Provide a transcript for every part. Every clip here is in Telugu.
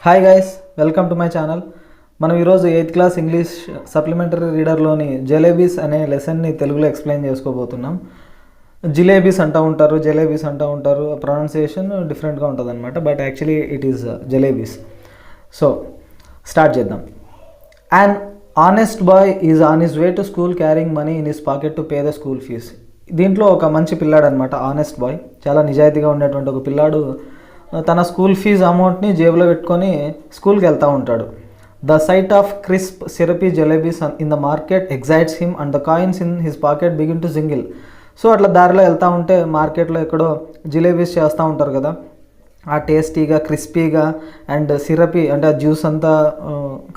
Hi guys, welcome to my channel. మనం ఈరోజు 8th క్లాస్ ఇంగ్లీష్ సప్లిమెంటరీ రీడర్లోని జలేబీస్ అనే లెసన్ని తెలుగులో ఎక్స్ప్లెయిన్ చేసుకోబోతున్నాం. జిలేబీస్ అంటూ ఉంటారు, ప్రొనౌన్సియేషన్ డిఫరెంట్గా ఉంటుంది అనమాట. But actually it is jalebis. So start చేద్దాం. And honest boy is on his way to school carrying money in his pocket to pay the school fees. దీంట్లో ఒక మంచి పిల్లాడు అనమాట, ఆనెస్ట్ బాయ్, చాలా నిజాయితీగా ఉండేటువంటి ఒక పిల్లాడు తన స్కూల్ ఫీజు అమౌంట్ని జేబులో పెట్టుకొని స్కూల్కి వెళ్తూ ఉంటాడు. The sight of crisp syrupy jalebis in the market excites him and the coins in his pocket begin to jingle. So అట్లా దారిలో వెళ్తూ ఉంటే మార్కెట్లో ఎక్కడో జిలేబీస్ చేస్తూ ఉంటారు కదా, ఆ టేస్టీగా క్రిస్పీగా అండ్ సిరపీ అంటే ఆ జ్యూస్ అంతా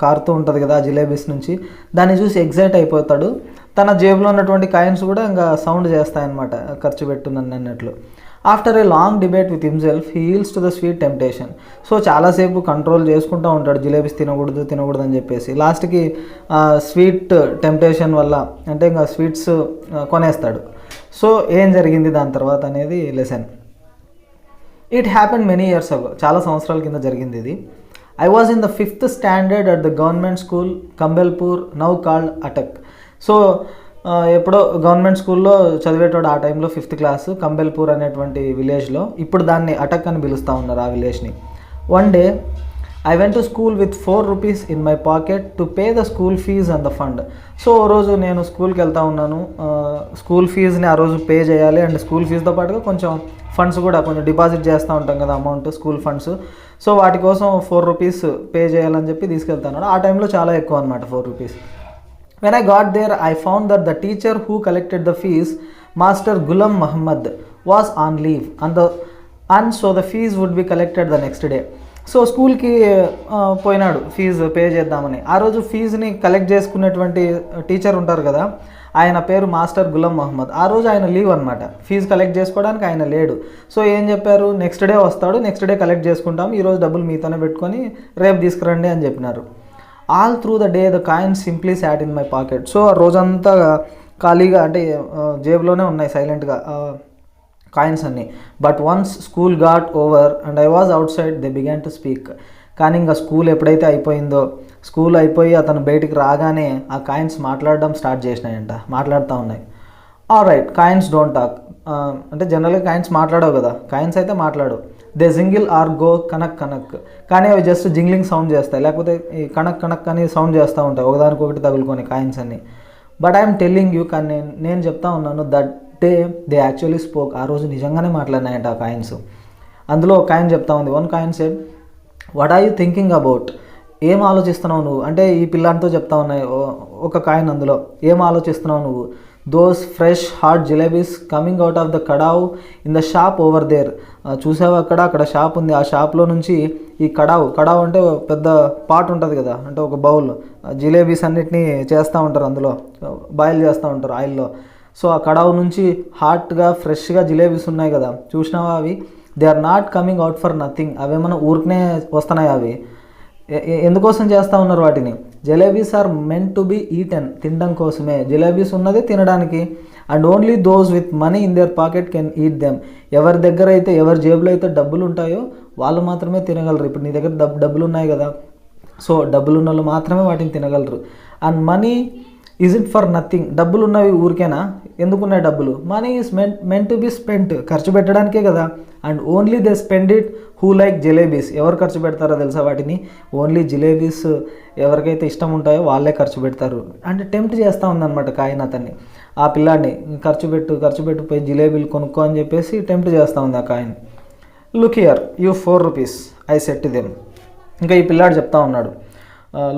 కారుతూ ఉంటుంది కదా ఆ జిలేబీస్ నుంచి. దాన్ని చూసి ఎగ్జైట్ అయిపోతాడు. తన జేబులో ఉన్నటువంటి కాయిన్స్ కూడా ఇంకా సౌండ్ చేస్తాయన్నమాట, ఖర్చు పెట్టున్నాను అన్నట్లు. After a long debate with himself he heels to the sweet temptation. So చాలాసేపు కంట్రోల్ చేసుకుంటూ ఉంటాడు, జిలేబీస్ తినకూడదు అని చెప్పేసి. లాస్ట్కి స్వీట్ టెంప్టేషన్ వల్ల అంటే ఇంకా స్వీట్స్ కొనేస్తాడు. సో ఏం జరిగింది దాని తర్వాత అనేది lesson. It happened many years ago, చాలా సంవత్సరాల కింద జరిగింది ఇది. I was in the 5th standard at the government school Campbellpur, now called Attock. So ఎప్పుడో గవర్నమెంట్ స్కూల్లో చదివేటోడు ఆ టైంలో 5th క్లాస్, కంబెల్పూర్ అనేటువంటి విలేజ్లో. ఇప్పుడు దాన్ని అటక్ అని పిలుస్తూ ఉన్నారు ఆ విలేజ్ని. One day I went to school with 4 rupees in my pocket to pay the school fees and the fund. So ఓ రోజు నేను స్కూల్కి వెళ్తూ ఉన్నాను, స్కూల్ ఫీజుని ఆ రోజు పే చేయాలి అండ్ స్కూల్ ఫీజుతో పాటుగా కొంచెం ఫండ్స్ కూడా కొంచెం డిపాజిట్ చేస్తూ ఉంటాం కదా అమౌంట్, స్కూల్ ఫండ్స్. సో వాటి కోసం 4 rupees పే చేయాలని చెప్పి తీసుకెళ్తాను. ఆ టైంలో చాలా ఎక్కువ అనమాట 4 rupees. When I got there, I found that the teacher who collected the fees, Master Ghulam Muhammad, was on leave and so the fees would be collected the next day. So స్కూల్కి పోయినాడు ఫీజు పే చేద్దామని. ఆ రోజు ఫీజుని కలెక్ట్ చేసుకునేటువంటి టీచర్ ఉంటారు కదా, ఆయన పేరు మాస్టర్ గులం మహమ్మద్. ఆ రోజు ఆయన లీవ్ అనమాట, ఫీజు కలెక్ట్ చేసుకోవడానికి ఆయన లేడు. సో ఏం చెప్పారు, నెక్స్ట్ డే వస్తాడు, నెక్స్ట్ డే కలెక్ట్ చేసుకుంటాం, ఈరోజు డబ్బులు మీతోనే పెట్టుకొని రేపు తీసుకురండి అని చెప్పినారు. All through the day the coins simply SAT in my pocket. So రోజంతా ఖాళీగా అంటే జేబులోనే ఉన్నాయి సైలెంట్గా కాయిన్స్ అన్నీ. But once school got over and I was out side they began to speak. కానీ ఇంకా స్కూల్ ఎప్పుడైతే అయిపోయిందో, స్కూల్ అయిపోయి అతను బయటికి రాగానే ఆ కాయిన్స్ మాట్లాడడం స్టార్ట్ చేసినాయంట, మాట్లాడుతూ ఉన్నాయి. All right, coins don't talk. అంటే జనరల్గా కాయిన్స్ మాట్లాడవు కదా, కాయిన్స్ అయితే మాట్లాడు. They jingle are go Kanak Kanak, కానీ అవి జస్ట్ జింగ్లింగ్ సౌండ్ చేస్తాయి, లేకపోతే ఈ కనక్ కనక్ అని సౌండ్ చేస్తూ ఉంటాయి ఒకదానికొకటి తగులుకొని కాయిన్స్ అన్ని. బట్ ఐఎమ్ టెల్లింగ్ యూ, కానీ నేను చెప్తా ఉన్నాను, that day they actually spoke. ఆ రోజు నిజంగానే మాట్లాడినాయంట ఆ కాయిన్స్. అందులో ఒక కాయిన్ చెప్తా ఉంది, one coin said, what are you thinking about? ఏం ఆలోచిస్తున్నావు నువ్వు అంటే ఈ పిల్లాడితో చెప్తా ఉన్నాయి ఒక కాయిన్. అందులో ఏం ఆలోచిస్తున్నావు నువ్వు? Those fresh hot jalebis coming out of the kadhai in the shop over there. చూసావు అక్కడ షాప్ ఉంది, ఆ షాప్లో నుంచి ఈ కడావ్ అంటే పెద్ద పాట్ ఉంటుంది కదా, అంటే ఒక బౌల్, జిలేబీస్ అన్నిటినీ చేస్తూ ఉంటారు, అందులో బాయిల్ చేస్తూ ఉంటారు ఆయిల్లో. సో ఆ కడావ్ నుంచి హాట్గా ఫ్రెష్గా జిలేబీస్ ఉన్నాయి కదా, చూసినావా అవి? They are not coming out for nothing. అవేమన్నా ఊరికనే వస్తున్నాయి, అవి ఎందుకోసం చేస్తూ ఉన్నారు వాటిని? Jalebis are meant to be eaten, తినడం కోసమే. జిలేబీస్ ఉన్నది తినడానికి. And only those with money in their pocket can eat them. ఎవరి దగ్గర అయితే, ఎవరి జేబులో అయితే డబ్బులు ఉంటాయో వాళ్ళు మాత్రమే తినగలరు. ఇప్పుడు నీ దగ్గర డబ్బులు ఉన్నాయి కదా, సో డబ్బులు ఉన్న వాళ్ళు మాత్రమే వాటిని తినగలరు. And money it for nothing. డబ్బులు ఉన్నవి ఊరికేనా? ఎందుకున్నాయి డబ్బులు? Money is meant to be spent, ఖర్చు పెట్టడానికే కదా. And only they spend it who like jalebis. ఎవరు ఖర్చు పెడతారో తెలుసా వాటిని? ఓన్లీ జిలేబీస్ ఎవరికైతే ఇష్టం ఉంటాయో వాళ్ళే ఖర్చు పెడతారు. అంటే టెంప్ట్ చేస్తూ ఉందన్నమాట కాయిన్ అతన్ని, ఆ పిల్లాడిని, ఖర్చు పెట్టు పోయి జిలేబీలు కొనుక్కో అని చెప్పేసి టెంప్ట్ చేస్తూ ఉంది ఆ coin. Look here you 4 rupees I set to them. ఇంకా ఈ పిల్లాడు చెప్తా ఉన్నాడు,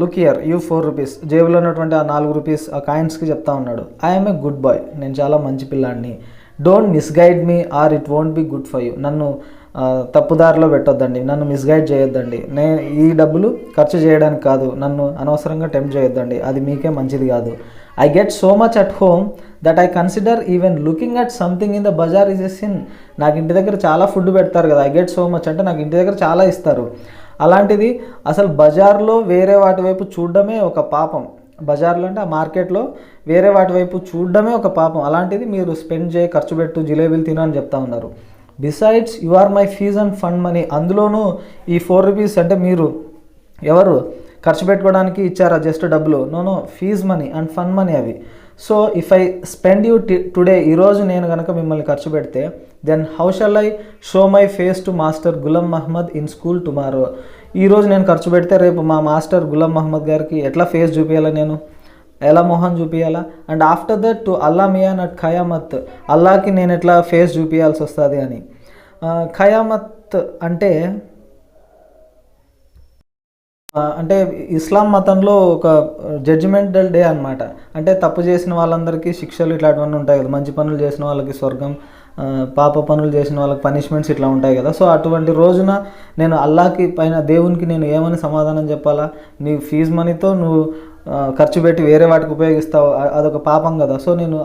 లుక్ హియర్ యూ 4 rupees, జేబులో ఉన్నటువంటి ఆ 4 rupees ఆ కాయిన్స్కి చెప్తా ఉన్నాడు. ఐఎమ్ ఏ గుడ్ బాయ్, నేను చాలా మంచి పిల్లాడిని. Don't misguide me or it won't be good for you. నన్ను తప్పుదారిలో పెట్టొద్దండి, నన్ను మిస్గైడ్ చేయొద్దండి. ఈ డబ్బులు ఖర్చు చేయడానికి కాదు, నన్ను అనవసరంగా టెంప్ట్ చేయొద్దండి, అది మీకే మంచిది కాదు. I get so much at home that I consider even looking at something in the bazaar is a sin. నాకు ఇంటి దగ్గర చాలా ఫుడ్ పెడతారు కదా, ఐ గెట్ సో మచ్ అంటే నాకు ఇంటి దగ్గర చాలా ఇస్తారు. అలాంటిది అసలు బజార్లో వేరే వాటి వైపు చూడడమే ఒక పాపం. బజార్లో అంటే ఆ మార్కెట్లో వేరే వాటి వైపు చూడడమే ఒక పాపం. అలాంటిది మీరు స్పెండ్ చేయి, ఖర్చు పెట్టు, జిలేబీలు తిను అని చెప్తా ఉన్నారు. Besides you are my fees and fund money. అందులోనూ ఈ 4 rupees అంటే మీరు ఎవరు ఖర్చు పెట్టుకోవడానికి ఇచ్చారా జస్ట్ డబ్బులు? No, fees money and fun money అవి. So if I spend you today, ఈరోజు నేను కనుక మిమ్మల్ని ఖర్చు పెడితే, then how shall I show my face to master Ghulam Mohammad in school tomorrow. ఈరోజు నేను ఖర్చు పెడితే రేపు మా మాస్టర్ గులం మహమ్మద్ గారికి ఎట్లా ఫేస్ చూపించాలా, నేను ఎలా మొహం చూపించాలా? And after that to Allah Miyan at Qayamat, అల్లాకి నేను ఎట్లా ఫేస్ చూపించాల్సి వస్తుంది అని. ఖయామత్ అంటే ఇస్లాం మతంలో ఒక జడ్జిమెంటల్ డే అనమాట. అంటే తప్పు చేసిన వాళ్ళందరికీ శిక్షలు ఇట్లాంటివన్నీ ఉంటాయి కదా, మంచి పనులు చేసిన వాళ్ళకి స్వర్గం, పాప పనులు చేసిన వాళ్ళకి పనిష్మెంట్స్ ఇట్లా ఉంటాయి కదా. సో అటువంటి రోజున నేను అల్లాకి పైన దేవునికి నేను ఏమని సమాధానం చెప్పాలా? నీ ఫీజు మనీతో నువ్వు ఖర్చు పెట్టి వేరే వాటికి ఉపయోగిస్తావు, అదొక పాపం కదా. సో నేను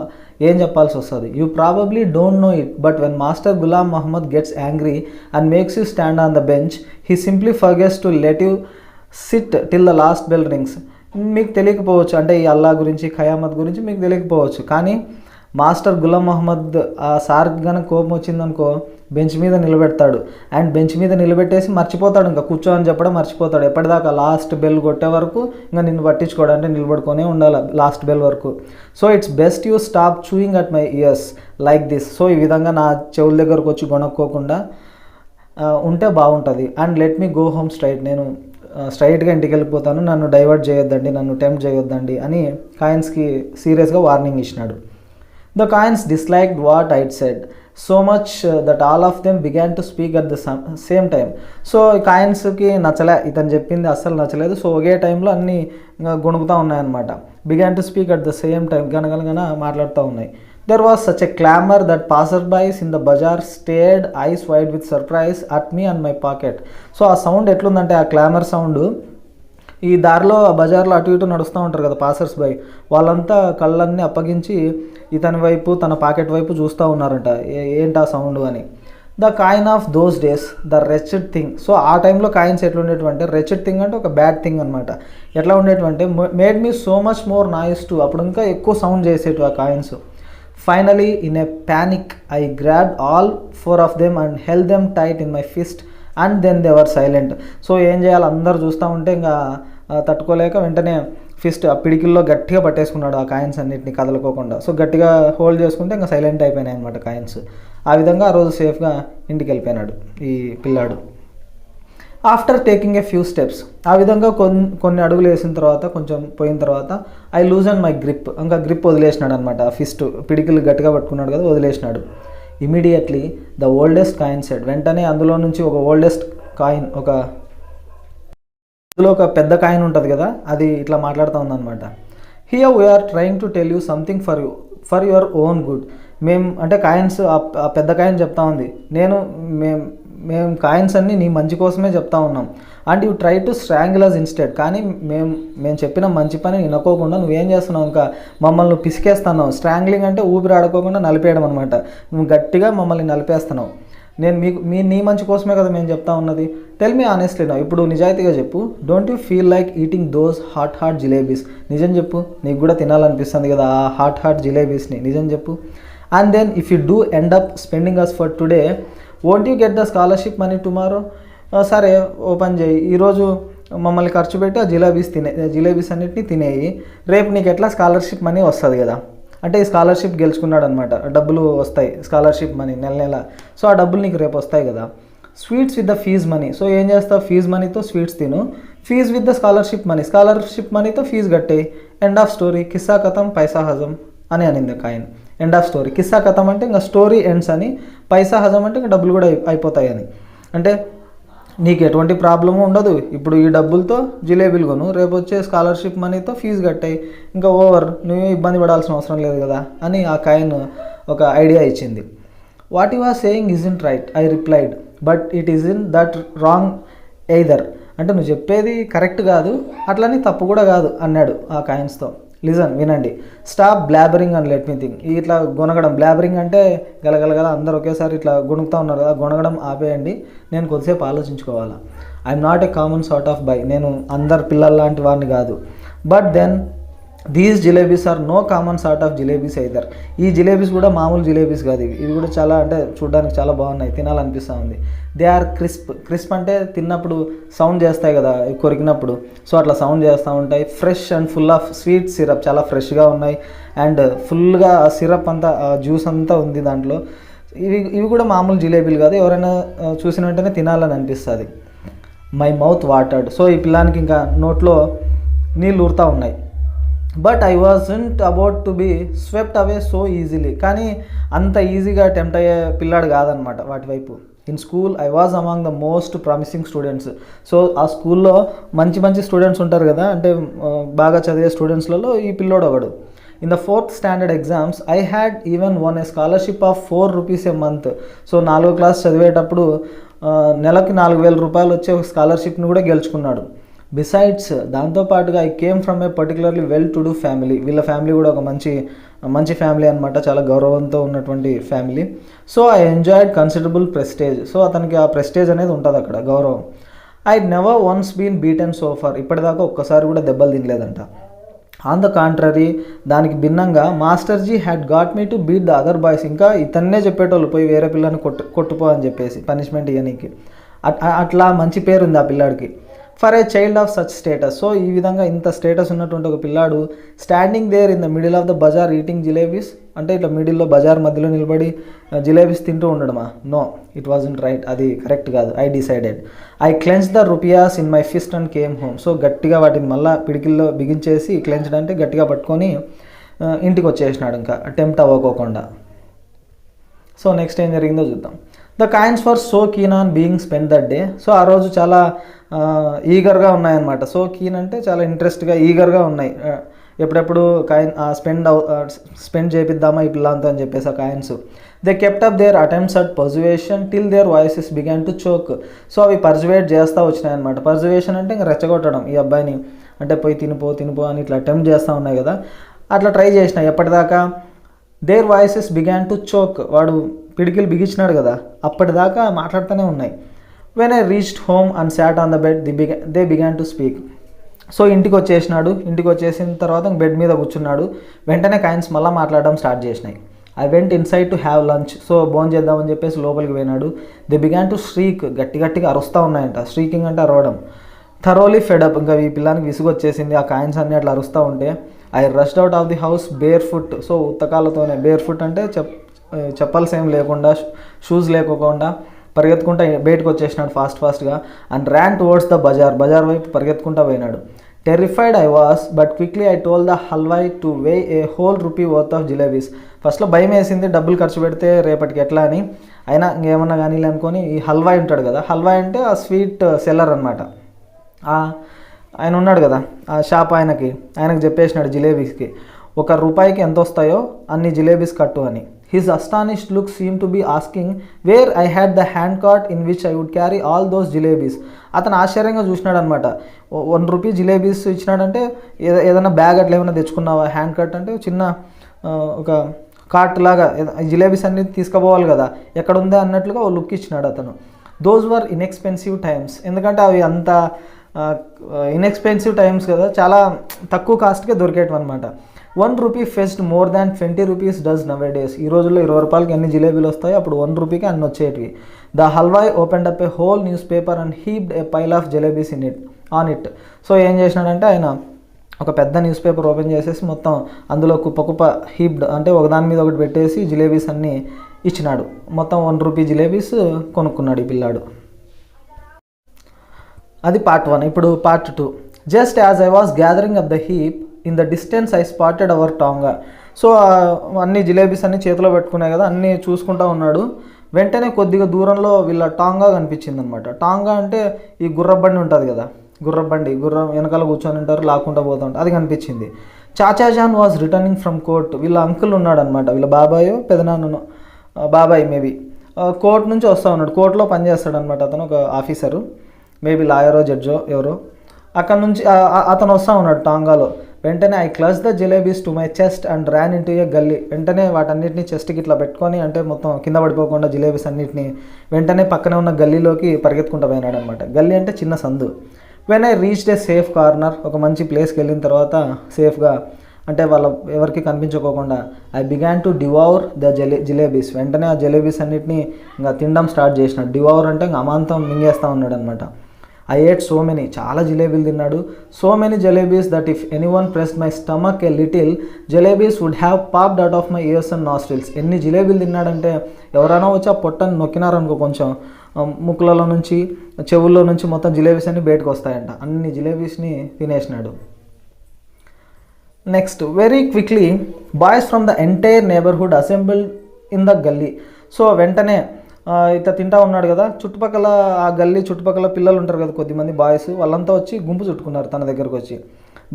ఏం చెప్పాల్సి వస్తుంది? You probably don't know it, but when master Ghulam Mohammed gets angry and makes you stand on the bench, he simply forgets to let you sit till the last bell rings. మీకు తెలియకపోవచ్చు, అంటే ఈ అల్లా గురించి ఖయామత్ గురించి మీకు తెలియకపోవచ్చు, కానీ మాస్టర్ గులాం మహమ్మద్ ఆ సార్కి కనుక కోపం వచ్చిందనుకో బెంచ్ మీద నిలబెడతాడు. అండ్ బెంచ్ మీద నిలబెట్టేసి మర్చిపోతాడు, ఇంకా కూర్చో అని చెప్పడం మర్చిపోతాడు. ఎప్పటిదాకా లాస్ట్ బెల్ కొట్టే వరకు ఇంకా నిన్ను పట్టించుకోవడం, అంటే నిలబడుకొనే ఉండాలి లాస్ట్ బెల్ వరకు. So it's best you stop chewing at my years like this. So ఈ విధంగా నా చెవుల దగ్గరకు వచ్చి గొనక్కోకుండా ఉంటే బాగుంటుంది. And let me go home straight, నేను స్ట్రైట్గా ఇంటికి వెళ్ళిపోతాను, నన్ను డైవర్ట్ చేయొద్దండి, నన్ను టెంప్ట్ చేయొద్దండి అని కాయిన్స్కి సీరియస్గా వార్నింగ్ ఇచ్చినాడు. The coins disliked what I'd said so much that all of them began to speak at the same time. So కాయిన్స్కి నచ్చలే, ఇతను చెప్పింది అస్సలు నచ్చలేదు. సో ఒకే టైంలో అన్నీ గుణుకుతూ ఉన్నాయన్నమాట. Began to speak at the same time, గనగనగన మాట్లాడుతూ ఉన్నాయి. There was such a clamor that passersby in the bazaar stared eyes wide with surprise at me and my pocket. So ఆ సౌండ్ ఎట్లుందంటే, ఆ క్లామర్ సౌండ్ ఈ దారిలో ఆ బజార్లో అటు ఇటు నడుస్తూ ఉంటారు కదా పాసర్స్ బై, వాళ్ళంతా కళ్ళన్నీ అప్పగించి ఇతని వైపు తన పాకెట్ వైపు చూస్తూ ఉన్నారంట, ఏంటి ఆ సౌండ్ అని. The coin of those days the wretched thing. So ఆ టైంలో కాయిన్స్ ఎట్లుండేటువంటి, రెచెడ్ థింగ్ అంటే ఒక బ్యాడ్ థింగ్ అనమాట. ఎట్లా ఉండేటువంటి, made me so much more noise to, అప్పుడు ఇంకా ఎక్కువ సౌండ్ చేసేటు ఆ coins. Finally, in a panic, I grabbed all 4 of them and held them tight in my fist and then they were silent. So ఏం చేయాలి, అందరు చూస్తూ ఉంటే ఇంకా తట్టుకోలేక వెంటనే ఫిస్ట్ ఆ పిడికిల్లో గట్టిగా పట్టేసుకున్నాడు ఆ కాయిన్స్ అన్నిటిని కదలుకోకుండా. సో గట్టిగా హోల్డ్ చేసుకుంటే ఇంకా సైలెంట్ అయిపోయినాయి అనమాట కాయిన్స్. ఆ విధంగా ఆ రోజు సేఫ్గా ఇంటికి వెళ్ళిపోయినాడు ఈ పిల్లాడు. After taking a few steps, ఆ విధంగా కొన్ని అడుగులు వేసిన తర్వాత, కొంచెం పోయిన తర్వాత, I loosened my grip, ఇంకా గ్రిప్ వదిలేసినాడు అనమాట. ఫిస్ట్ పిడికిలు గట్టిగా పట్టుకున్నాడు కదా, వదిలేసినాడు. Immediately the oldest coin said, వెంటనే అందులో నుంచి ఒక ఓల్డెస్ట్ కాయిన్, అందులో ఒక పెద్ద కాయిన్ ఉంటుంది కదా, అది ఇట్లా మాట్లాడుతూ ఉందన్నమాట. Here we're trying to tell you something for your own good. అంటే కాయిన్స్, ఆ పెద్ద కాయిన్ చెప్తా ఉంది, మేము కాయిన్స్ అన్నీ నీ మంచి కోసమే చెప్తా ఉన్నాం. And you try to strangle us instead. కానీ మేము చెప్పిన మంచి పని వినకోకుండా నువ్వేం చేస్తున్నావు, ఇంకా మమ్మల్ని పిసికేస్తున్నావు. స్ట్రాంగ్లింగ్ అంటే ఊపిరి ఆడుకోకుండా నలిపేయడం అనమాట. నువ్వు గట్టిగా మమ్మల్ని నలిపేస్తున్నావు. నీ మంచి కోసమే కదా మేము చెప్తా ఉన్నది. టెల్ మీ ఆనెస్ట్లీ నా, ఇప్పుడు నిజాయితీగా చెప్పు. Don't you feel like eating those hot jalebis? నిజం చెప్పు, నీకు కూడా తినాలనిపిస్తుంది కదా ఆ హాట్ జిలేబీస్ని, నిజం చెప్పు. And then if you do end up spending us for today, won't you get the scholarship money tomorrow? సరే ఓపెన్ చేయి, ఈరోజు మమ్మల్ని ఖర్చు పెట్టి ఆ జిలేబీస్ అన్నిటిని తినేయి, రేపు నీకు ఎట్లా స్కాలర్షిప్ మనీ వస్తుంది కదా. అంటే ఈ స్కాలర్షిప్ గెలుచుకున్నాడు అనమాట, డబ్బులు వస్తాయి స్కాలర్షిప్ మనీ నెల. సో ఆ డబ్బులు నీకు రేపు వస్తాయి కదా. Sweets with the fees money, so ఏం చేస్తావు, ఫీజ్ మనీతో స్వీట్స్ తిను. ఫీజ్ విత్ ద స్కాలర్షిప్ మనీతో ఫీజు కట్టేయి. ఎండ్ ఆఫ్ స్టోరీ, కిస్సా కథం పైసా హజం అని అనింది కాయిన్. ఎండ్ ఆఫ్ స్టోరీ, కిస్సా కథం అంటే ఇంకా స్టోరీ ఎండ్స్ అని, పైసా హజం అంటే ఇంకా డబ్బులు కూడా అయిపోతాయి అని. అంటే నీకు ఎటువంటి ప్రాబ్లము ఉండదు, ఇప్పుడు ఈ డబ్బులతో జిలేబీలు కొను, రేపు వచ్చే స్కాలర్షిప్ మనీతో ఫీజు కట్టాయి, ఇంకా ఓవర్, నువ్వే ఇబ్బంది పడాల్సిన అవసరం లేదు కదా అని ఆ కాయిన్ ఒక ఐడియా ఇచ్చింది. What you are saying isn't right, I replied, but it is in that wrong either. అంటే నువ్వు చెప్పేది కరెక్ట్ కాదు, అట్లని తప్పు కూడా కాదు అన్నాడు ఆ కాయిన్స్తో. లిజన్, వినండి. Stop blabbering and let me think. ఇట్లా గొనగడం, బ్లాబరింగ్ అంటే గలగలగల అందరూ ఒకేసారి ఇట్లా గొనుగుతూ ఉన్నారు కదా, గొనగడం ఆపేయండి, నేను కొద్దిసేపు ఆలోచించుకోవాలా. I'm not a common sort of boy, నేను అందరు పిల్లల లాంటి వాడిని కాదు. But then these jalebis are no common sort of jalebis either. ఈ జిలేబీస్ కూడా మామూలు జిలేబీస్ కాదు, ఇవి కూడా చాలా, అంటే చూడడానికి చాలా బాగున్నాయి, తినాలనిపిస్తూ ఉంది. దే ఆర్ క్రిస్ప్ అంటే తిన్నప్పుడు సౌండ్ చేస్తాయి కదా కొరికినప్పుడు, సో అట్లా సౌండ్ చేస్తూ ఉంటాయి. Fresh and full of sweet syrup, చాలా ఫ్రెష్గా ఉన్నాయి అండ్ ఫుల్గా సిరప్ అంతా జ్యూస్ అంతా ఉంది దాంట్లో. ఇవి కూడా మామూలు జిలేబీలు కాదు, ఎవరైనా చూసిన వెంటనే తినాలని అనిపిస్తుంది. మై మౌత్ వాటర్డ్, సో ఈ పిల్లానికి ఇంకా నోట్లో నీళ్ళు ఊరుతూ ఉన్నాయి. But I wasn't about to be swept away so easily, కానీ అంత ఈజీగా టెంప్ట్ అయ్యే పిల్లాడు కాదనమాట వాటి వైపు. In school I was among the most promising students. So ఆ స్కూల్లో మంచి స్టూడెంట్స్ ఉంటారు కదా, అంటే బాగా చదివే స్టూడెంట్స్లలో ఈ పిల్లోడు ఒకడు. In the 4th standard exams I had even one A scholarship of 4 rupees a month. So 4వ క్లాస్ చదివేటప్పుడు నెలకి 4,000 రూపాయలు వచ్చే ఒక స్కాలర్షిప్ని కూడా గెలుచుకున్నాడు. బిసైడ్స్ దాంతోపాటుగా I came from a particularly well to do family. వీళ్ళ ఫ్యామిలీ కూడా ఒక మంచి ఫ్యామిలీ అనమాట, చాలా గౌరవంతో ఉన్నటువంటి family. So I enjoyed considerable prestige. So అతనికి ఆ ప్రెస్టేజ్ అనేది ఉంటుంది అక్కడ, గౌరవం. I never once been beaten so far, ఇప్పటిదాకా ఒక్కసారి కూడా దెబ్బలు తినలేదంట. ఆన్ ద కాంట్రరీ, దానికి భిన్నంగా మాస్టర్జీ had got me to beat the other boys. ఇంకా ఇతన్నే చెప్పేటోళ్ళు పోయి వేరే పిల్లని కొట్టుపో అని చెప్పేసి పనిష్మెంట్ ఇవ్వనీకి. అట్లా మంచి పేరు ఉంది ఆ పిల్లాడికి. For a child of such status. So ఈ విధంగా ఇంత స్టేటస్ ఉన్నటువంటి ఒక పిల్లాడు standing there in the middle of the bazaar eating jalebis, అంటే ఇట్లా మిడిల్లో బజార్ మధ్యలో నిలబడి జిలేబీస్ తింటూ ఉండడమా? నో, ఇట్ వాజంట్ రైట్, అది కరెక్ట్ కాదు. I decided. I clench the rupees in my fist and came home. So గట్టిగా వాటిని మళ్ళీ పిడికిల్లో బిగించేసి, క్లెన్స్డ్ అంటే గట్టిగా పట్టుకొని ఇంటికి వచ్చేసినాడు ఇంకా టెంప్ట్ అవ్వకోకుండా. సో నెక్స్ట్ ఏం జరిగిందో చూద్దాం. The coins for so keen on being spend that day. So ఆ రోజు చాలా ఈగర్గా ఉన్నాయన్నమాట. సో కీన్ అంటే చాలా ఇంట్రెస్ట్గా, ఈగర్గా ఉన్నాయి. ఎప్పుడెప్పుడు కాయిన్ స్పెండ్ చేపిద్దామా ఈ పిల్లంతా అని చెప్పేసి ఆ coins. They kept up their attempts at persuasion till their voices began to choke. So అవి పర్జువేట్ చేస్తూ వచ్చినాయన్నమాట. పర్జువేషన్ అంటే ఇంకా రెచ్చగొట్టడం, ఈ అబ్బాయిని అంటే పోయి తినిపో అని ఇట్లా అటెంప్ట్ చేస్తూ ఉన్నాయి కదా, అట్లా ట్రై చేసినాయి. ఎప్పటిదాకా their voices began to choke, వాడు పిడికిలు బిగించినాడు కదా, అప్పటిదాకా మాట్లాడుతూనే ఉన్నాయి. When I reached home and sat on the bed they began to speak. So ఇంటికి వచ్చేసినాడు. ఇంటికి వచ్చేసిన తర్వాత బెడ్ మీద కూర్చున్నాడు. వెంటనే కాయిన్స్ మళ్ళీ మాట్లాడడం స్టార్ట్ చేసినాయి. I went inside to have lunch. So భోజనం చేద్దామని చెప్పేసి లోపలికి పోయినాడు. దే బిగాన్ టు స్ట్రీక్, గట్టిగా అరుస్తూ ఉన్నాయంట. స్ట్రీకింగ్ అంటే అరవడం. థరోలీ ఫెడప్, ఇంకా ఈ పిల్లానికి విసుగు వచ్చేసింది ఆ కాయిన్స్ అన్నీ అట్లా అరుస్తూ ఉంటే. I rushed out of the house barefoot. So ఉత్తకాలతోనే, బేర్ ఫుట్ అంటే చెప్పల్స్ ఏం లేకుండా, షూస్ లేకోకుండా పరిగెత్తుకుంటా బయటకు వచ్చేసినాడు ఫాస్ట్గా. And ran towards the bazaar వైపు పరిగెత్తుకుంటా పోయినాడు. Terrified I was, but quickly I told the halwai to weigh a whole rupee worth of jalebis. ఫస్ట్లో భయం వేసింది, డబ్బులు ఖర్చు పెడితే రేపటికి ఎట్లా అని. అయినా ఇంకేమన్నా కానీ అనుకొని ఈ హల్వాయ్ ఉంటాడు కదా, హల్వాయ్ అంటే ఆ స్వీట్ సెల్లర్ అనమాట, ఆయన ఉన్నాడు కదా ఆ షాప్, ఆయనకి చెప్పేసినాడు జిలేబీస్కి ₹1 ఎంత వస్తాయో అన్ని జిలేబీస్ కట్టు అని. His astonished look seem to be asking where I had the hand cart in which I would carry all those jalebis. అతను ఆశ్చర్యంగా చూసినాడు అనమాట. ₹1 జిలేబీస్ ఇచ్చినాడంటే ఏదైనా బ్యాగ్ అట్లా ఏమైనా తెచ్చుకున్నావా? హ్యాండ్ కార్ట్ అంటే చిన్న ఒక కార్ట్ లాగా జిలేబీస్ అన్ని తీసుకుపోవాలి కదా, ఎక్కడ ఉందా అన్నట్లుగా ఓ లుక్ ఇచ్చినాడు అతను. దోస్ వర్ ఇన్ఎక్స్పెన్సివ్ టైమ్స్, ఎందుకంటే అవి అంత ఇన్ఎక్స్పెన్సివ్ టైమ్స్ కదా, చాలా తక్కువ కాస్ట్కే దొరికేటవి అనమాట. ₹1 fetched more than 20 rupees does nowadays. ఈ రోజుల్లో ₹20 ఎన్ని జిలేబీలు వస్తాయో అప్పుడు ₹1 అన్ని వచ్చేటివి. The halwai opened up a whole newspaper and heaped a pile of jalebis on it. So ఏం చేసినాడంటే ఆయన ఒక పెద్ద న్యూస్ పేపర్ ఓపెన్ చేసేసి మొత్తం అందులో కుప్ప హీప్డ్ అంటే ఒకదాని మీద ఒకటి పెట్టేసి జిలేబీస్ అన్నీ ఇచ్చినాడు. మొత్తం ₹1 జిలేబీస్ కొనుక్కున్నాడు ఈ పిల్లాడు. అది పార్ట్ 1. ఇప్పుడు part 2. Just as I was gathering up the heap in the distance I spotted our tonga. So అన్ని జిలేబీస్ అన్నీ చేతిలో పెట్టుకున్నాయి కదా, అన్నీ చూసుకుంటూ ఉన్నాడు. వెంటనే కొద్దిగా దూరంలో వీళ్ళ టాంగా కనిపించింది అనమాట. టాంగా అంటే ఈ గుర్రబండి ఉంటుంది కదా, గుర్రం వెనకాల కూర్చొని ఉంటారు, లాక్కుంటూ పోతూ ఉంటారు, అది కనిపించింది. చాచాజాన్ వాజ్ రిటర్నింగ్ ఫ్రమ్ కోర్ట్. వీళ్ళ అంకుల్ ఉన్నాడు అనమాట, వీళ్ళ బాబాయో పెదనాన్ననో, బాబాయ్ మేబీ, కోర్ట్ నుంచి వస్తూ ఉన్నాడు. కోర్టులో పనిచేస్తాడు అనమాట అతను, ఒక ఆఫీసరు, మేబీ లాయరో జడ్జో ఎవరో. అక్కడ నుంచి అతను వస్తూ ఉన్నాడు టాంగాలో. వెంటనే I clutch the jalebis to my chest and ran into a gali. వెంటనే వాటన్నిటిని చెస్ట్కి ఇట్లా పెట్టుకొని, అంటే మొత్తం కింద పడిపోకుండా జిలేబీస్ అన్నిటిని వెంటనే పక్కనే ఉన్న గల్లీలోకి పరిగెత్తుకుంటూ పోయినాడు అనమాట. గల్లీ అంటే చిన్న సందు. When I reached a safe corner, ఒక మంచి ప్లేస్కి వెళ్ళిన తర్వాత సేఫ్గా అంటే వాళ్ళ ఎవరికి కనిపించుకోకుండా I began to devour the jalebis. వెంటనే ఆ జలేబీస్ అన్నిటిని ఇంకా తినడం స్టార్ట్ చేసినాడు. డివౌర్ అంటే ఇంకా అమాంతం మింగేస్తూ ఉన్నాడు అనమాట. ఐ ఏట్ సో మెనీ, చాలా జిలేబీలు తిన్నాడు. So many jalebis that if anyone pressed my stomach a little jalebis would have popped out of my ears and nostrils. ఎన్ని జిలేబీలు తిన్నాడంటే ఎవరైనా వచ్చి ఆ పొట్టని నొక్కినారనుకో కొంచెం ముక్కులలో నుంచి చెవుల్లో నుంచి మొత్తం జిలేబీస్ అన్ని బయటకు వస్తాయంట. అన్ని జిలేబీస్ని తినేసినాడు. Next, very quickly boys from the entire neighbourhood assembled in the gali. So వెంటనే ఇట్లా తింటా ఉన్నాడు కదా, చుట్టుపక్కల ఆ గల్లీ చుట్టుపక్కల పిల్లలు ఉంటారు కదా కొద్దిమంది బాయ్స్, వాళ్ళంతా వచ్చి గుంపు చుట్టుకున్నారు తన దగ్గరకు వచ్చి.